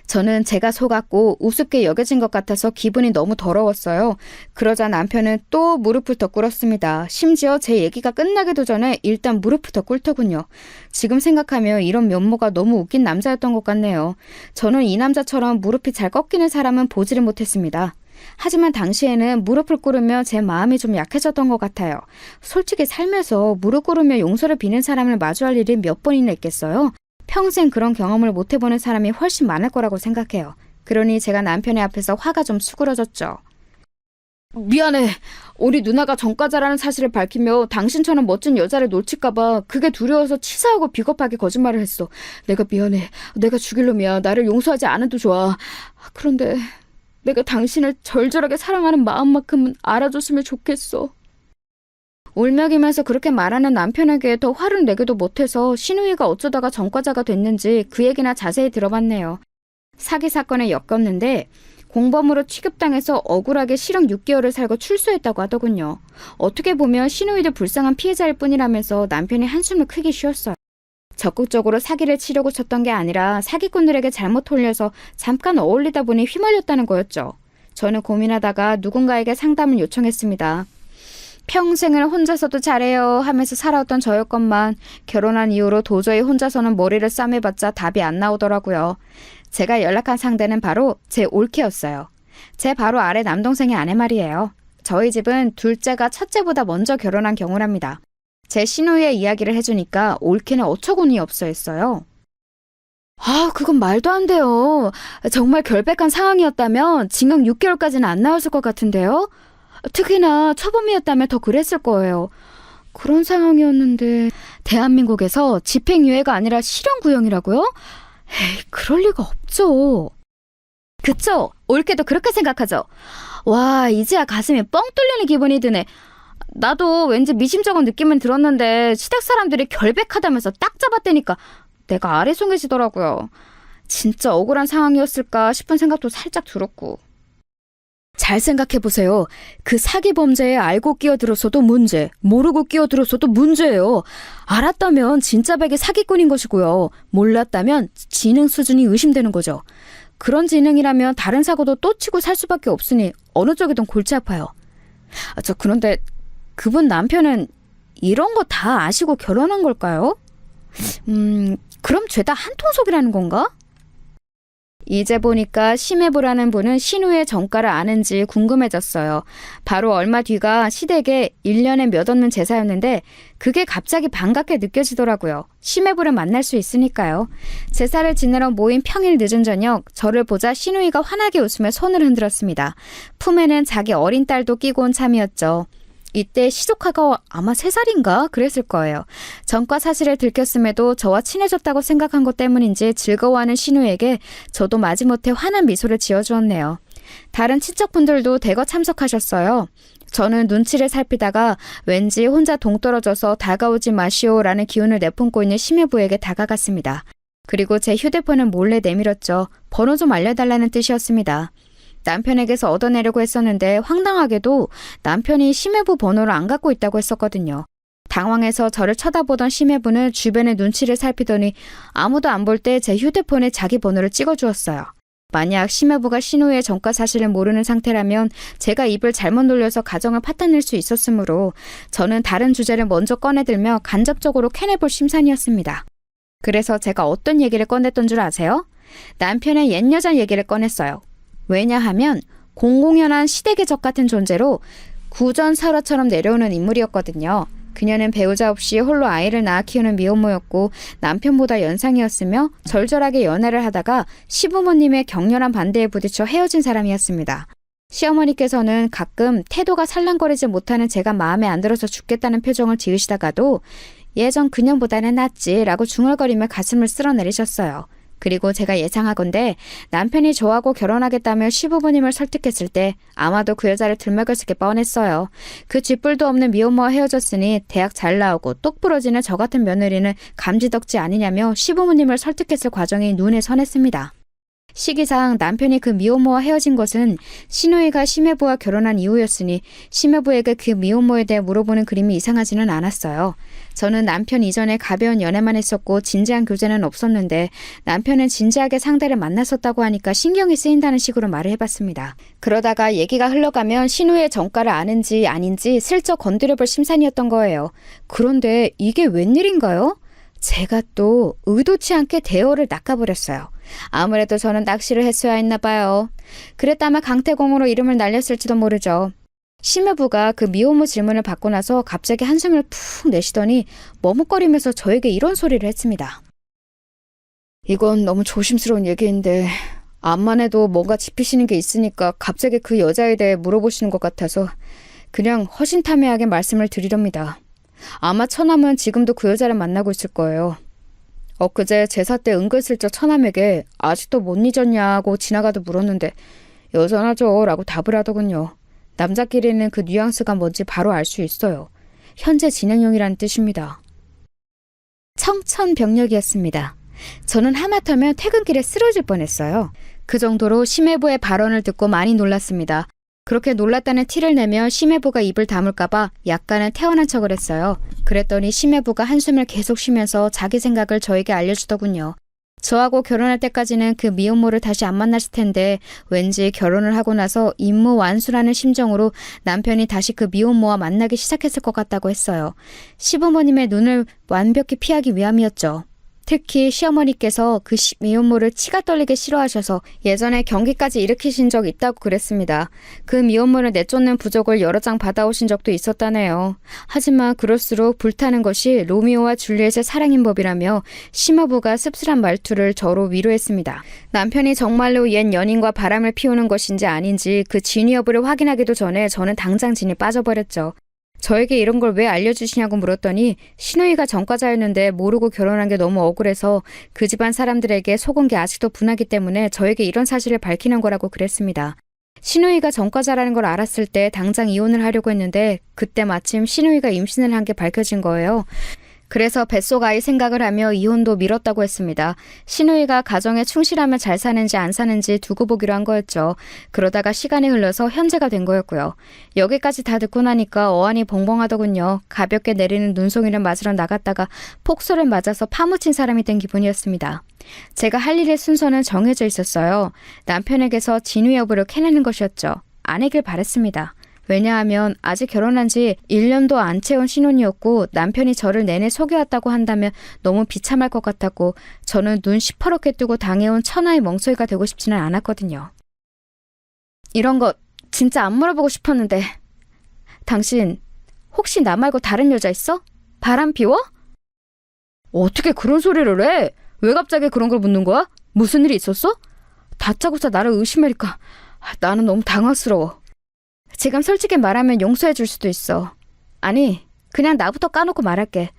저는 제가 속았고 우습게 여겨진 것 같아서 기분이 너무 더러웠어요. 그러자 남편은 또 무릎을 더 꿇었습니다. 심지어 제 얘기가 끝나기도 전에 일단 무릎을 더 꿇더군요. 지금 생각하면 이런 면모가 너무 웃긴 남자였던 것 같네요. 저는 이 남자처럼 무릎이 잘 꺾이는 사람은 보지를 못했습니다. 하지만 당시에는 무릎을 꿇으며 제 마음이 좀 약해졌던 것 같아요. 솔직히 살면서 무릎 꿇으며 용서를 비는 사람을 마주할 일이 몇 번이나 있겠어요? 평생 그런 경험을 못 해보는 사람이 훨씬 많을 거라고 생각해요. 그러니 제가 남편의 앞에서 화가 좀 수그러졌죠. 미안해. 우리 누나가 전과자라는 사실을 밝히며 당신처럼 멋진 여자를 놓칠까봐 그게 두려워서 치사하고 비겁하게 거짓말을 했어. 내가 미안해. 내가 죽일 놈이야. 나를 용서하지 않아도 좋아. 그런데 내가 당신을 절절하게 사랑하는 마음만큼은 알아줬으면 좋겠어. 울먹이면서 그렇게 말하는 남편에게 더 화를 내기도 못해서 신우이가 어쩌다가 전과자가 됐는지 그 얘기나 자세히 들어봤네요. 사기 사건에 엮였는데 공범으로 취급당해서 억울하게 실형 6개월을 살고 출소했다고 하더군요. 어떻게 보면 신우이도 불쌍한 피해자일 뿐이라면서 남편이 한숨을 크게 쉬었어요. 적극적으로 사기를 치려고 쳤던 게 아니라 사기꾼들에게 잘못 홀려서 잠깐 어울리다 보니 휘말렸다는 거였죠. 저는 고민하다가 누군가에게 상담을 요청했습니다. 평생을 혼자서도 잘해요 하면서 살아왔던 저였건만 결혼한 이후로 도저히 혼자서는 머리를 싸매봤자 답이 안 나오더라고요. 제가 연락한 상대는 바로 제 올케였어요. 제 바로 아래 남동생의 아내 말이에요. 저희 집은 둘째가 첫째보다 먼저 결혼한 경우랍니다. 제 신우이의 이야기를 해주니까 올케는 어처구니 없어 했어요. 그건 말도 안 돼요. 정말 결백한 상황이었다면 징역 6개월까지는 안 나왔을 것 같은데요. 특히나 초범이었다면 더 그랬을 거예요. 그런 상황이었는데 대한민국에서 집행유예가 아니라 실형구형이라고요? 에이, 그럴 리가 없죠. 그쵸? 올케도 그렇게 생각하죠? 와, 이제야 가슴이 뻥 뚫리는 기분이 드네. 나도 왠지 미심쩍은 느낌은 들었는데 시댁 사람들이 결백하다면서 딱 잡았다니까 내가 아래송해지더라고요. 진짜 억울한 상황이었을까 싶은 생각도 살짝 들었고. 잘 생각해보세요. 그 사기 범죄에 알고 끼어들었어도 문제, 모르고 끼어들었어도 문제예요. 알았다면 진짜 백의 사기꾼인 것이고요. 몰랐다면 지능 수준이 의심되는 거죠. 그런 지능이라면 다른 사고도 또 치고 살 수밖에 없으니 어느 쪽이든 골치 아파요. 그런데 그분 남편은 이런 거 다 아시고 결혼한 걸까요? 그럼 죄다 한통속이라는 건가? 이제 보니까 심해부라는 분은 신우의 정가를 아는지 궁금해졌어요. 바로 얼마 뒤가 시댁에 1년에 몇 없는 제사였는데 그게 갑자기 반갑게 느껴지더라고요. 심해부를 만날 수 있으니까요. 제사를 지내러 모인 평일 늦은 저녁, 저를 보자 신우이가 환하게 웃으며 손을 흔들었습니다. 품에는 자기 어린 딸도 끼고 온 참이었죠. 이때 시조카가 아마 3살인가 그랬을 거예요. 전과 사실을 들켰음에도 저와 친해졌다고 생각한 것 때문인지 즐거워하는 신우에게 저도 마지못해 환한 미소를 지어주었네요. 다른 친척분들도 대거 참석하셨어요. 저는 눈치를 살피다가 왠지 혼자 동떨어져서 다가오지 마시오라는 기운을 내뿜고 있는 심해부에게 다가갔습니다. 그리고 제 휴대폰을 몰래 내밀었죠. 번호 좀 알려달라는 뜻이었습니다. 남편에게서 얻어내려고 했었는데 황당하게도 남편이 심해부 번호를 안 갖고 있다고 했었거든요. 당황해서 저를 쳐다보던 심해부는 주변의 눈치를 살피더니 아무도 안 볼 때 제 휴대폰에 자기 번호를 찍어주었어요. 만약 심해부가 신우의 전과 사실을 모르는 상태라면 제가 입을 잘못 놀려서 가정을 파탄낼 수 있었으므로 저는 다른 주제를 먼저 꺼내들며 간접적으로 캐내볼 심산이었습니다. 그래서 제가 어떤 얘기를 꺼냈던 줄 아세요? 남편의 옛 여자 얘기를 꺼냈어요. 왜냐하면 공공연한 시댁의 적 같은 존재로 구전설화처럼 내려오는 인물이었거든요. 그녀는 배우자 없이 홀로 아이를 낳아 키우는 미혼모였고 남편보다 연상이었으며 절절하게 연애를 하다가 시부모님의 격렬한 반대에 부딪혀 헤어진 사람이었습니다. 시어머니께서는 가끔 태도가 살랑거리지 못하는 제가 마음에 안 들어서 죽겠다는 표정을 지으시다가도 예전 그년보다는 낫지라고 중얼거리며 가슴을 쓸어내리셨어요. 그리고 제가 예상하건대 남편이 저하고 결혼하겠다며 시부모님을 설득했을 때 아마도 그 여자를 들먹였을 게 뻔했어요. 그 쥐뿔도 없는 미혼모와 헤어졌으니 대학 잘 나오고 똑 부러지는 저 같은 며느리는 감지덕지 아니냐며 시부모님을 설득했을 과정이 눈에 선했습니다. 시기상 남편이 그 미혼모와 헤어진 것은 신우이가 심해부와 결혼한 이후였으니 심해부에게 그 미혼모에 대해 물어보는 그림이 이상하지는 않았어요. 저는 남편 이전에 가벼운 연애만 했었고 진지한 교제는 없었는데 남편은 진지하게 상대를 만났었다고 하니까 신경이 쓰인다는 식으로 말을 해봤습니다. 그러다가 얘기가 흘러가면 신우의 정가를 아는지 아닌지 슬쩍 건드려볼 심산이었던 거예요. 그런데 이게 웬일인가요? 제가 또 의도치 않게 대어를 낚아버렸어요. 아무래도 저는 낚시를 했어야 했나 봐요. 그랬다면 강태공으로 이름을 날렸을지도 모르죠. 심해부가 그 미혼모 질문을 받고 나서 갑자기 한숨을 푹 내쉬더니 머뭇거리면서 저에게 이런 소리를 했습니다. 이건 너무 조심스러운 얘기인데 암만 해도 뭔가 짚히시는 게 있으니까 갑자기 그 여자에 대해 물어보시는 것 같아서 그냥 허심탄회하게 말씀을 드리렵니다. 아마 처남은 지금도 그 여자를 만나고 있을 거예요. 엊그제 제사 때 은근슬쩍 처남에게 아직도 못 잊었냐고 지나가도 물었는데 여전하죠 라고 답을 하더군요. 남자끼리는 그 뉘앙스가 뭔지 바로 알 수 있어요. 현재 진행형이라는 뜻입니다. 청천벽력이었습니다. 저는 하마터면 퇴근길에 쓰러질 뻔했어요. 그 정도로 심해부의 발언을 듣고 많이 놀랐습니다. 그렇게 놀랐다는 티를 내며 심해부가 입을 다물까봐 약간은 태어난 척을 했어요. 그랬더니 심해부가 한숨을 계속 쉬면서 자기 생각을 저에게 알려주더군요. 저하고 결혼할 때까지는 그 미혼모를 다시 안 만났을 텐데 왠지 결혼을 하고 나서 임무완수라는 심정으로 남편이 다시 그 미혼모와 만나기 시작했을 것 같다고 했어요. 시부모님의 눈을 완벽히 피하기 위함이었죠. 특히 시어머니께서 그 미혼모를 치가 떨리게 싫어하셔서 예전에 경기까지 일으키신 적 있다고 그랬습니다. 그 미혼모를 내쫓는 부적을 여러 장 받아오신 적도 있었다네요. 하지만 그럴수록 불타는 것이 로미오와 줄리엣의 사랑인 법이라며 심화부가 씁쓸한 말투를 저로 위로했습니다. 남편이 정말로 옛 연인과 바람을 피우는 것인지 아닌지 그 진위 여부를 확인하기도 전에 저는 당장 진이 빠져버렸죠. 저에게 이런 걸 왜 알려주시냐고 물었더니 신우이가 전과자였는데 모르고 결혼한 게 너무 억울해서 그 집안 사람들에게 속은 게 아직도 분하기 때문에 저에게 이런 사실을 밝히는 거라고 그랬습니다. 신우이가 전과자라는 걸 알았을 때 당장 이혼을 하려고 했는데 그때 마침 신우이가 임신을 한 게 밝혀진 거예요. 그래서 뱃속 아이 생각을 하며 이혼도 미뤘다고 했습니다. 신우이가 가정에 충실하면 잘 사는지 안 사는지 두고 보기로 한 거였죠. 그러다가 시간이 흘러서 현재가 된 거였고요. 여기까지 다 듣고 나니까 어안이 벙벙하더군요. 가볍게 내리는 눈송이를 맞으러 나갔다가 폭소를 맞아서 파묻힌 사람이 된 기분이었습니다. 제가 할 일의 순서는 정해져 있었어요. 남편에게서 진위 여부를 캐내는 것이었죠. 아니길 바랬습니다. 왜냐하면 아직 결혼한 지 1년도 안 채운 신혼이었고 남편이 저를 내내 속여왔다고 한다면 너무 비참할 것 같았고 저는 눈 시퍼렇게 뜨고 당해온 천하의 멍청이가 되고 싶지는 않았거든요. 이런 거 진짜 안 물어보고 싶었는데 당신 혹시 나 말고 다른 여자 있어? 바람 피워? 어떻게 그런 소리를 해? 왜 갑자기 그런 걸 묻는 거야? 무슨 일이 있었어? 다짜고짜 나를 의심하니까 나는 너무 당황스러워. 지금 솔직히 말하면 용서해 줄 수도 있어. 아니, 그냥 나부터 까놓고 말할게.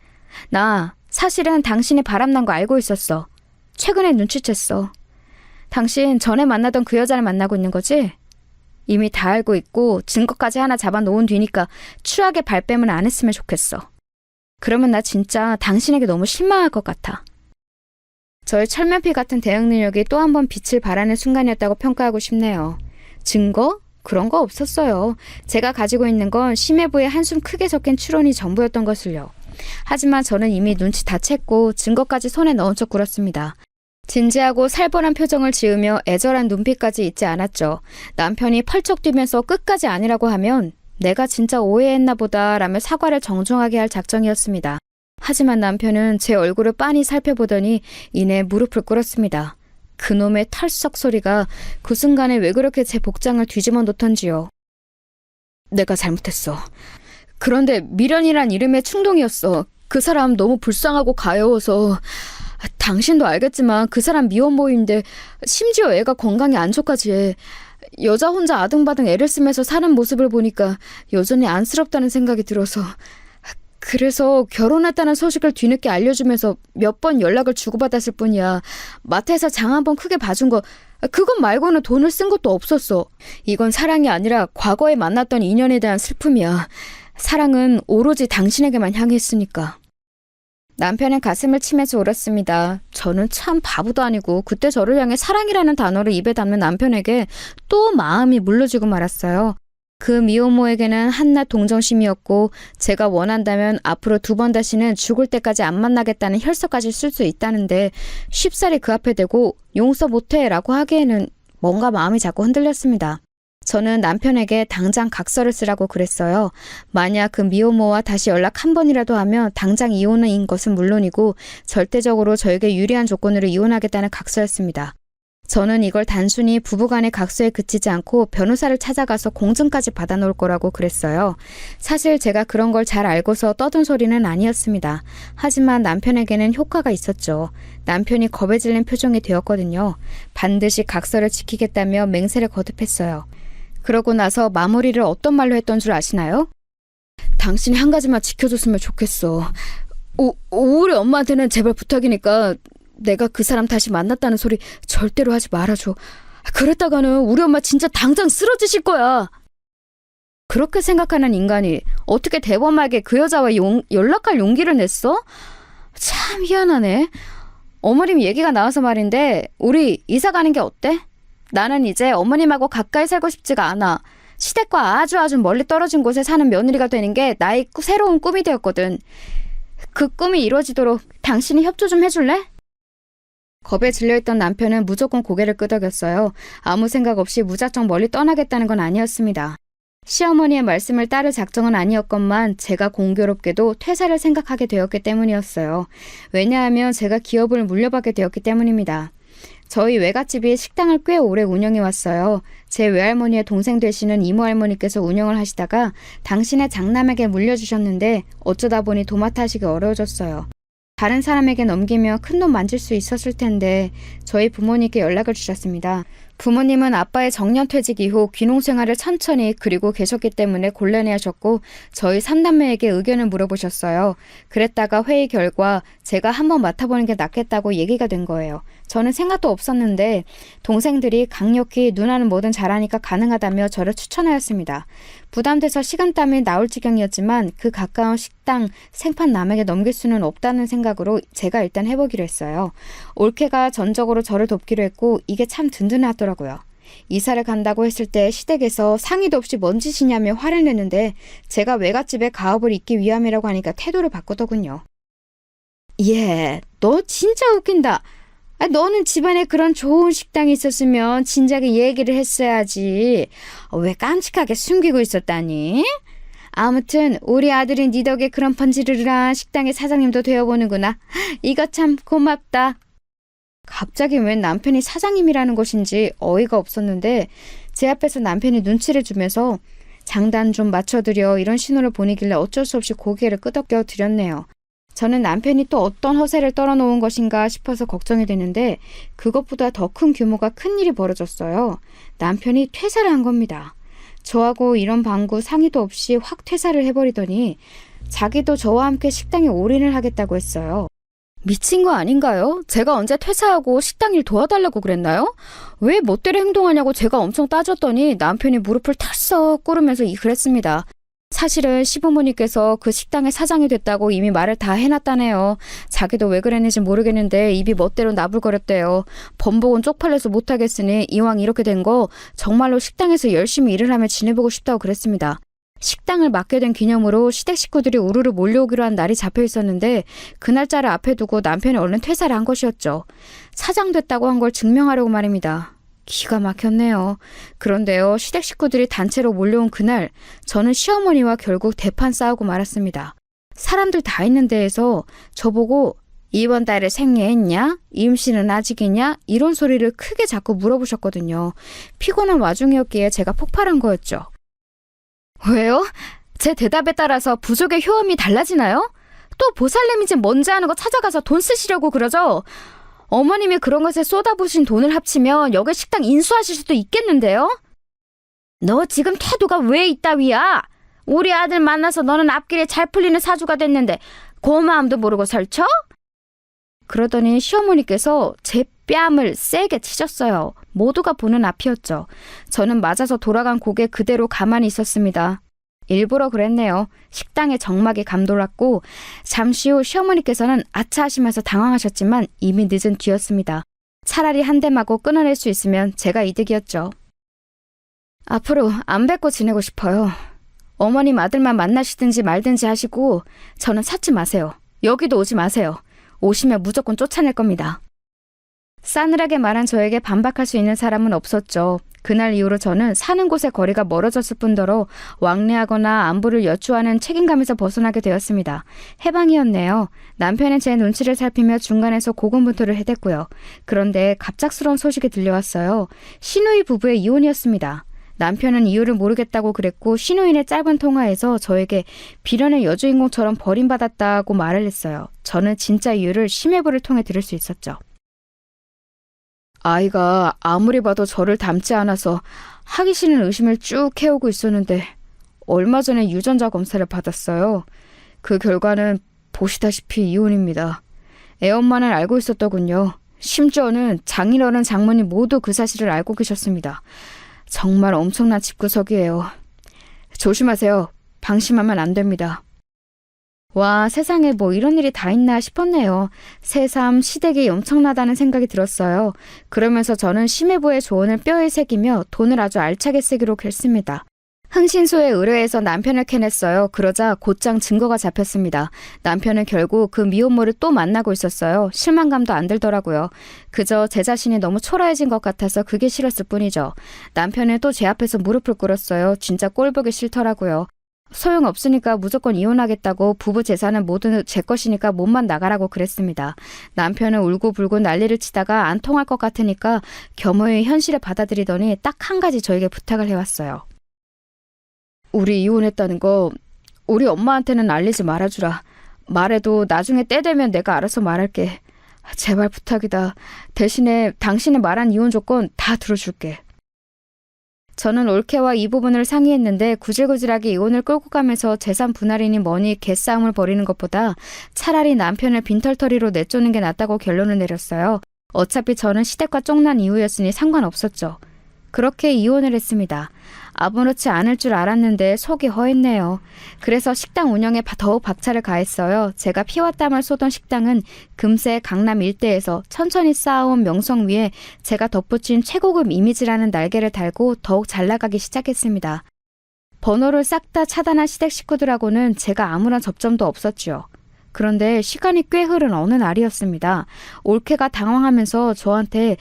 나 사실은 당신이 바람난 거 알고 있었어. 최근에 눈치챘어. 당신 전에 만나던 그 여자를 만나고 있는 거지? 이미 다 알고 있고 증거까지 하나 잡아놓은 뒤니까 추하게 발뺌을 안 했으면 좋겠어. 그러면 나 진짜 당신에게 너무 실망할 것 같아. 저의 철면피 같은 대응 능력이 또 한 번 빛을 발하는 순간이었다고 평가하고 싶네요. 증거? 그런 거 없었어요. 제가 가지고 있는 건 심해부에 한숨 크게 섞인 추론이 전부였던 것을요. 하지만 저는 이미 눈치 다 챘고 증거까지 손에 넣은 척 굴었습니다. 진지하고 살벌한 표정을 지으며 애절한 눈빛까지 잊지 않았죠. 남편이 펄쩍 뛰면서 끝까지 아니라고 하면 내가 진짜 오해했나 보다 라며 사과를 정중하게 할 작정이었습니다. 하지만 남편은 제 얼굴을 빤히 살펴보더니 이내 무릎을 꿇었습니다. 그놈의 털썩 소리가 그 순간에 왜 그렇게 제 복장을 뒤집어 놓던지요. 내가 잘못했어. 그런데 미련이란 이름의 충동이었어. 그 사람 너무 불쌍하고 가여워서. 당신도 알겠지만 그 사람 미혼모인데 심지어 애가 건강이 안 좋까지 해. 여자 혼자 아등바등 애를 쓰면서 사는 모습을 보니까 여전히 안쓰럽다는 생각이 들어서. 그래서 결혼했다는 소식을 뒤늦게 알려주면서 몇 번 연락을 주고받았을 뿐이야. 마트에서 장 한 번 크게 봐준 거 그것 말고는 돈을 쓴 것도 없었어. 이건 사랑이 아니라 과거에 만났던 인연에 대한 슬픔이야. 사랑은 오로지 당신에게만 향했으니까. 남편은 가슴을 치면서 울었습니다. 저는 참 바보도 아니고 그때 저를 향해 사랑이라는 단어를 입에 담는 남편에게 또 마음이 물러지고 말았어요. 그 미혼모에게는 한낱 동정심이었고 제가 원한다면 앞으로 2번 다시는 죽을 때까지 안 만나겠다는 혈서까지 쓸 수 있다는데 쉽사리 그 앞에 대고 용서 못해 라고 하기에는 뭔가 마음이 자꾸 흔들렸습니다. 저는 남편에게 당장 각서를 쓰라고 그랬어요. 만약 그 미혼모와 다시 연락 한 번이라도 하면 당장 이혼인 것은 물론이고 절대적으로 저에게 유리한 조건으로 이혼하겠다는 각서였습니다. 저는 이걸 단순히 부부간의 각서에 그치지 않고 변호사를 찾아가서 공증까지 받아놓을 거라고 그랬어요. 사실 제가 그런 걸 잘 알고서 떠든 소리는 아니었습니다. 하지만 남편에게는 효과가 있었죠. 남편이 겁에 질린 표정이 되었거든요. 반드시 각서를 지키겠다며 맹세를 거듭했어요. 그러고 나서 마무리를 어떤 말로 했던 줄 아시나요? 당신이 한 가지만 지켜줬으면 좋겠어. 우리 엄마한테는 제발 부탁이니까 내가 그 사람 다시 만났다는 소리 절대로 하지 말아줘. 그랬다가는 우리 엄마 진짜 당장 쓰러지실 거야. 그렇게 생각하는 인간이 어떻게 대범하게 그 여자와 연락할 용기를 냈어? 참 희한하네. 어머님 얘기가 나와서 말인데 우리 이사 가는 게 어때? 나는 이제 어머님하고 가까이 살고 싶지가 않아. 시댁과 아주 멀리 떨어진 곳에 사는 며느리가 되는 게 나의 새로운 꿈이 되었거든. 그 꿈이 이루어지도록 당신이 협조 좀 해줄래? 겁에 질려있던 남편은 무조건 고개를 끄덕였어요. 아무 생각 없이 무작정 멀리 떠나겠다는 건 아니었습니다. 시어머니의 말씀을 따를 작정은 아니었건만 제가 공교롭게도 퇴사를 생각하게 되었기 때문이었어요. 왜냐하면 제가 기업을 물려받게 되었기 때문입니다. 저희 외갓집이 식당을 꽤 오래 운영해왔어요. 제 외할머니의 동생 되시는 이모할머니께서 운영을 하시다가 당신의 장남에게 물려주셨는데 어쩌다 보니 도맡아 하시기 어려워졌어요. 다른 사람에게 넘기며 큰돈 만질 수 있었을 텐데 저희 부모님께 연락을 주셨습니다. 부모님은 아빠의 정년퇴직 이후 귀농 생활을 천천히 그리고 계셨기 때문에 곤란해하셨고 저희 3남매에게 의견을 물어보셨어요. 그랬다가 회의 결과 제가 한번 맡아보는 게 낫겠다고 얘기가 된 거예요. 저는 생각도 없었는데 동생들이 강력히 누나는 뭐든 잘하니까 가능하다며 저를 추천하였습니다. 부담돼서 식은땀이 나올 지경이었지만 그 가까운 식당 생판 남에게 넘길 수는 없다는 생각으로 제가 일단 해보기로 했어요. 올케가 전적으로 저를 돕기로 했고 이게 참 든든하더라고요. 이사를 간다고 했을 때 시댁에서 상의도 없이 뭔 짓이냐며 화를 내는데 제가 외갓집에 가업을 잇기 위함이라고 하니까 태도를 바꾸더군요. 예, 너 진짜 웃긴다. 너는 집안에 그런 좋은 식당이 있었으면 진작에 얘기를 했어야지. 왜 깜찍하게 숨기고 있었다니? 아무튼 우리 아들이 네 덕에 그런 번지르르한 식당의 사장님도 되어보는구나. 이거 참 고맙다. 갑자기 웬 남편이 사장님이라는 것인지 어이가 없었는데 제 앞에서 남편이 눈치를 주면서 장단 좀 맞춰드려 이런 신호를 보내길래 어쩔 수 없이 고개를 끄덕여 드렸네요. 저는 남편이 또 어떤 허세를 떨어놓은 것인가 싶어서 걱정이 되는데 그것보다 더 큰 규모가 큰일이 벌어졌어요. 남편이 퇴사를 한 겁니다. 저하고 이런 방구 상의도 없이 확 퇴사를 해버리더니 자기도 저와 함께 식당에 올인을 하겠다고 했어요. 미친 거 아닌가요? 제가 언제 퇴사하고 식당 일 도와달라고 그랬나요? 왜 멋대로 행동하냐고 제가 엄청 따졌더니 남편이 무릎을 털썩 꿇으면서 그랬습니다. 사실은 시부모님께서 그 식당의 사장이 됐다고 이미 말을 다 해놨다네요. 자기도 왜 그랬는지 모르겠는데 입이 멋대로 나불거렸대요. 번복은 쪽팔려서 못하겠으니 이왕 이렇게 된 거 정말로 식당에서 열심히 일을 하며 지내보고 싶다고 그랬습니다. 식당을 맡게 된 기념으로 시댁 식구들이 우르르 몰려오기로 한 날이 잡혀 있었는데 그 날짜를 앞에 두고 남편이 얼른 퇴사를 한 것이었죠. 사장 됐다고 한 걸 증명하려고 말입니다. 기가 막혔네요. 그런데요, 시댁 식구들이 단체로 몰려온 그날 저는 시어머니와 결국 대판 싸우고 말았습니다. 사람들 다 있는 데에서 저보고 이번 달에 생리했냐? 임신은 아직이냐? 이런 소리를 크게 자꾸 물어보셨거든요. 피곤한 와중이었기에 제가 폭발한 거였죠. 왜요? 제 대답에 따라서 부족의 효험이 달라지나요? 또 보살님인지 뭔지 아는 거 찾아가서 돈 쓰시려고 그러죠? 어머님이 그런 것에 쏟아부으신 돈을 합치면 여기 식당 인수하실 수도 있겠는데요? 너 지금 태도가 왜 이따위야? 우리 아들 만나서 너는 앞길에 잘 풀리는 사주가 됐는데 고마움도 모르고 설쳐? 그러더니 시어머니께서 제 뺨을 세게 치셨어요. 모두가 보는 앞이었죠. 저는 맞아서 돌아간 고개 그대로 가만히 있었습니다. 일부러 그랬네요. 식당에 정막이 감돌았고 잠시 후 시어머니께서는 아차 하시면서 당황하셨지만 이미 늦은 뒤였습니다. 차라리 한 대 맞고 끊어낼 수 있으면 제가 이득이었죠. 앞으로 안 뵙고 지내고 싶어요. 어머님 아들만 만나시든지 말든지 하시고 저는 찾지 마세요. 여기도 오지 마세요. 오시면 무조건 쫓아낼 겁니다. 싸늘하게 말한 저에게 반박할 수 있는 사람은 없었죠. 그날 이후로 저는 사는 곳의 거리가 멀어졌을 뿐더러 왕래하거나 안부를 여쭈하는 책임감에서 벗어나게 되었습니다. 해방이었네요. 남편은 제 눈치를 살피며 중간에서 고군분투를 해댔고요. 그런데 갑작스러운 소식이 들려왔어요. 시누이 부부의 이혼이었습니다. 남편은 이유를 모르겠다고 그랬고 시누이의 짧은 통화에서 저에게 비련의 여주인공처럼 버림받았다고 말을 했어요. 저는 진짜 이유를 심해부를 통해 들을 수 있었죠. 아이가 아무리 봐도 저를 닮지 않아서 하기 싫은 의심을 쭉 해오고 있었는데 얼마 전에 유전자 검사를 받았어요. 그 결과는 보시다시피 이혼입니다. 애엄마는 알고 있었더군요. 심지어는 장인어른 장모님 모두 그 사실을 알고 계셨습니다. 정말 엄청난 집구석이에요. 조심하세요. 방심하면 안 됩니다. 와, 세상에 뭐 이런 일이 다 있나 싶었네요. 새삼 시댁이 엄청나다는 생각이 들었어요. 그러면서 저는 심해부의 조언을 뼈에 새기며 돈을 아주 알차게 쓰기로 결심했습니다. 흥신소에 의뢰해서 남편을 캐냈어요. 그러자 곧장 증거가 잡혔습니다. 남편은 결국 그 미혼모를 또 만나고 있었어요. 실망감도 안 들더라고요. 그저 제 자신이 너무 초라해진 것 같아서 그게 싫었을 뿐이죠. 남편은 또 제 앞에서 무릎을 꿇었어요. 진짜 꼴보기 싫더라고요. 소용없으니까 무조건 이혼하겠다고 부부 재산은 모두 제 것이니까 몸만 나가라고 그랬습니다. 남편은 울고불고 난리를 치다가 안 통할 것 같으니까 겸허히 현실을 받아들이더니 딱 한 가지 저에게 부탁을 해왔어요. 우리 이혼했다는 거 우리 엄마한테는 알리지 말아주라. 말해도 나중에 때 되면 내가 알아서 말할게. 제발 부탁이다. 대신에 당신이 말한 이혼 조건 다 들어줄게. 저는 올케와 이 부분을 상의했는데 구질구질하게 이혼을 끌고 가면서 재산 분할이니 뭐니 개싸움을 벌이는 것보다 차라리 남편을 빈털터리로 내쫓는 게 낫다고 결론을 내렸어요. 어차피 저는 시댁과 쫑난 이후였으니 상관없었죠. 그렇게 이혼을 했습니다. 아무렇지 않을 줄 알았는데 속이 허했네요. 그래서 식당 운영에 더욱 박차를 가했어요. 제가 피와 땀을 쏟은 식당은 금세 강남 일대에서 천천히 쌓아온 명성 위에 제가 덧붙인 최고급 이미지라는 날개를 달고 더욱 잘 나가기 시작했습니다. 번호를 싹 다 차단한 시댁 식구들하고는 제가 아무런 접점도 없었지요. 그런데 시간이 꽤 흐른 어느 날이었습니다. 올케가 당황하면서 저한테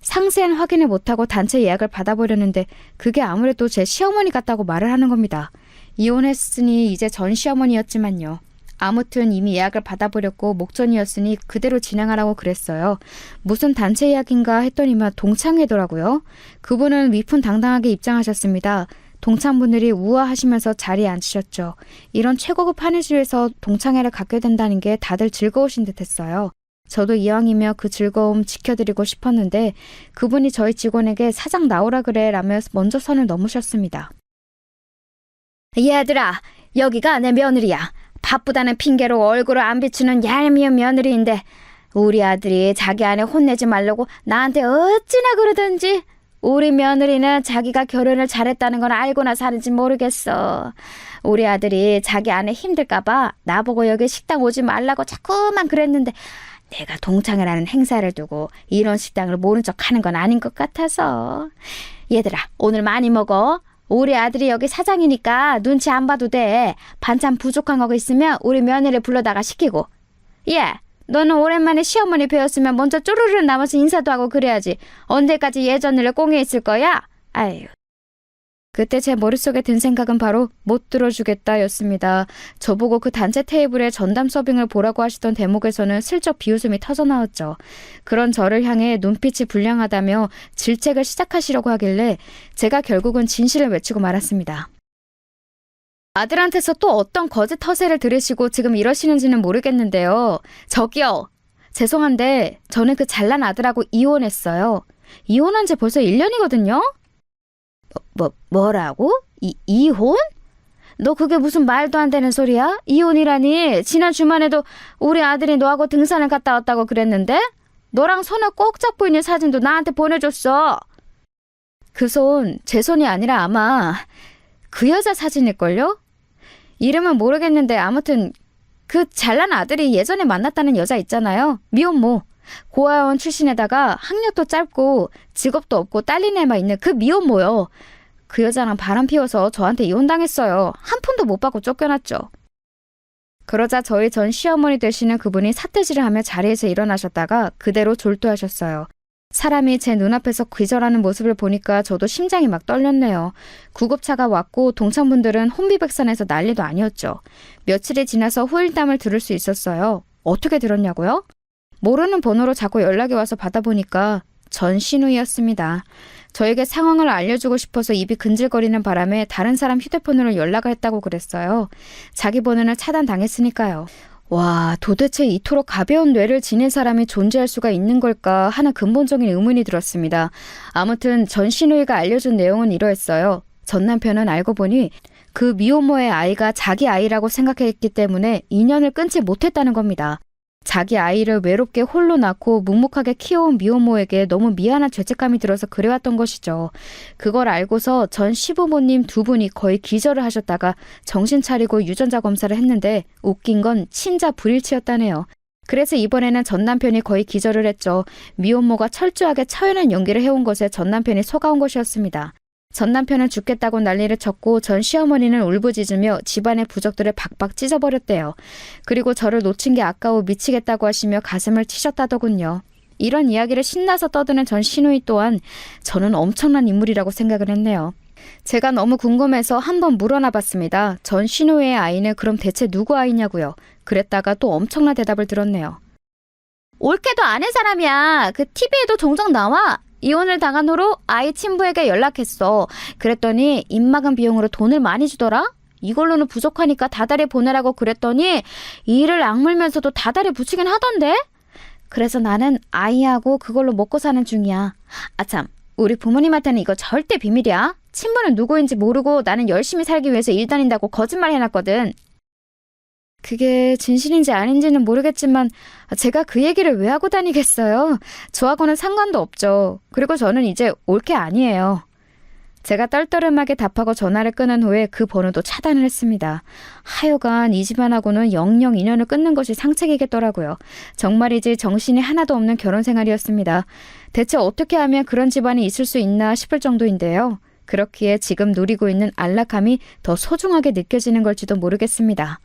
상세한 확인을 못하고 단체 예약을 받아보려는데 그게 아무래도 제 시어머니 같다고 말을 하는 겁니다. 이혼했으니 이제 전 시어머니였지만요. 아무튼 이미 예약을 받아버렸고 목전이었으니 그대로 진행하라고 그랬어요. 무슨 단체 예약인가 했더니만 동창회더라고요. 그분은 위풍당당하게 입장하셨습니다. 동창분들이 우아하시면서 자리에 앉으셨죠. 이런 최고급 한의실에서 동창회를 갖게 된다는 게 다들 즐거우신 듯했어요. 저도 이왕이면 그 즐거움 지켜드리고 싶었는데 그분이 저희 직원에게 사장 나오라 그래 라며 먼저 선을 넘으셨습니다. 얘들아, 여기가 내 며느리야. 바쁘다는 핑계로 얼굴을 안 비추는 얄미운 며느리인데 우리 아들이 자기 아내 혼내지 말라고 나한테 어찌나 그러던지. 우리 며느리는 자기가 결혼을 잘했다는 건 알고나 사는지 모르겠어. 우리 아들이 자기 아내 힘들까봐 나보고 여기 식당 오지 말라고 자꾸만 그랬는데 내가 동창회라는 행사를 두고 이런 식당을 모른 척 하는 건 아닌 것 같아서. 얘들아, 오늘 많이 먹어. 우리 아들이 여기 사장이니까 눈치 안 봐도 돼. 반찬 부족한 거 있으면 우리 며느리 불러다가 시키고. 예, 너는 오랜만에 시어머니 뵈었으면 먼저 쪼르르 나와서 인사도 하고 그래야지. 언제까지 예전을 꽁에 있을 거야? 아유. 그때 제 머릿속에 든 생각은 바로 못 들어주겠다 였습니다. 저보고 그 단체 테이블에 전담 서빙을 보라고 하시던 대목에서는 슬쩍 비웃음이 터져나왔죠. 그런 저를 향해 눈빛이 불량하다며 질책을 시작하시려고 하길래 제가 결국은 진실을 외치고 말았습니다. 아들한테서 또 어떤 거짓 허세를 들으시고 지금 이러시는지는 모르겠는데요. 저기요. 죄송한데 저는 그 잘난 아들하고 이혼했어요. 이혼한 지 벌써 1년이거든요. 뭐라고? 이혼? 너 그게 무슨 말도 안 되는 소리야? 이혼이라니. 지난 주말에도 우리 아들이 너하고 등산을 갔다 왔다고 그랬는데? 너랑 손을 꼭 잡고 있는 사진도 나한테 보내줬어. 그 손, 제 손이 아니라 아마 그 여자 사진일걸요? 이름은 모르겠는데 아무튼 그 잘난 아들이 예전에 만났다는 여자 있잖아요. 미혼모. 고아원 출신에다가 학력도 짧고 직업도 없고 딸린 애만 있는 그 미혼모요. 그 여자랑 바람 피워서 저한테 이혼당했어요. 한 푼도 못 받고 쫓겨났죠. 그러자 저희 전 시어머니 되시는 그분이 삿대질을 하며 자리에서 일어나셨다가 그대로 졸도하셨어요. 사람이 제 눈앞에서 기절하는 모습을 보니까 저도 심장이 막 떨렸네요. 구급차가 왔고 동창분들은 혼비백산해서 난리도 아니었죠. 며칠이 지나서 후일담을 들을 수 있었어요. 어떻게 들었냐고요? 모르는 번호로 자꾸 연락이 와서 받아보니까 전 신우이였습니다. 저에게 상황을 알려주고 싶어서 입이 근질거리는 바람에 다른 사람 휴대폰으로 연락을 했다고 그랬어요. 자기 번호는 차단당했으니까요. 와, 도대체 이토록 가벼운 뇌를 지닌 사람이 존재할 수가 있는 걸까 하는 근본적인 의문이 들었습니다. 아무튼 전 신우이가 알려준 내용은 이러했어요. 전 남편은 알고 보니 그 미혼모의 아이가 자기 아이라고 생각했기 때문에 인연을 끊지 못했다는 겁니다. 자기 아이를 외롭게 홀로 낳고 묵묵하게 키워온 미혼모에게 너무 미안한 죄책감이 들어서 그래왔던 것이죠. 그걸 알고서 전 시부모님 두 분이 거의 기절을 하셨다가 정신 차리고 유전자 검사를 했는데 웃긴 건 친자 불일치였다네요. 그래서 이번에는 전 남편이 거의 기절을 했죠. 미혼모가 철저하게 처연한 연기를 해온 것에 전 남편이 속아온 것이었습니다. 전 남편은 죽겠다고 난리를 쳤고 전 시어머니는 울부짖으며 집안의 부적들을 박박 찢어버렸대요. 그리고 저를 놓친 게 아까워 미치겠다고 하시며 가슴을 치셨다더군요. 이런 이야기를 신나서 떠드는 전 시누이 또한 저는 엄청난 인물이라고 생각을 했네요. 제가 너무 궁금해서 한번 물어나 봤습니다. 전 시누이의 아이는 그럼 대체 누구 아이냐고요. 그랬다가 또 엄청난 대답을 들었네요. 올케도 아는 사람이야. 그 TV에도 종종 나와. 이혼을 당한 후로 아이 친부에게 연락했어. 그랬더니 입막음 비용으로 돈을 많이 주더라. 이걸로는 부족하니까 다달이 보내라고 그랬더니 이를 악물면서도 다달이 붙이긴 하던데. 그래서 나는 아이하고 그걸로 먹고 사는 중이야. 아참, 우리 부모님한테는 이거 절대 비밀이야. 친부는 누구인지 모르고 나는 열심히 살기 위해서 일 다닌다고 거짓말 해놨거든. 그게 진실인지 아닌지는 모르겠지만 제가 그 얘기를 왜 하고 다니겠어요? 저하고는 상관도 없죠. 그리고 저는 이제 올케 아니에요. 제가 떨떠름하게 답하고 전화를 끊은 후에 그 번호도 차단을 했습니다. 하여간 이 집안하고는 영영 인연을 끊는 것이 상책이겠더라고요. 정말이지 정신이 하나도 없는 결혼 생활이었습니다. 대체 어떻게 하면 그런 집안이 있을 수 있나 싶을 정도인데요. 그렇기에 지금 누리고 있는 안락함이 더 소중하게 느껴지는 걸지도 모르겠습니다.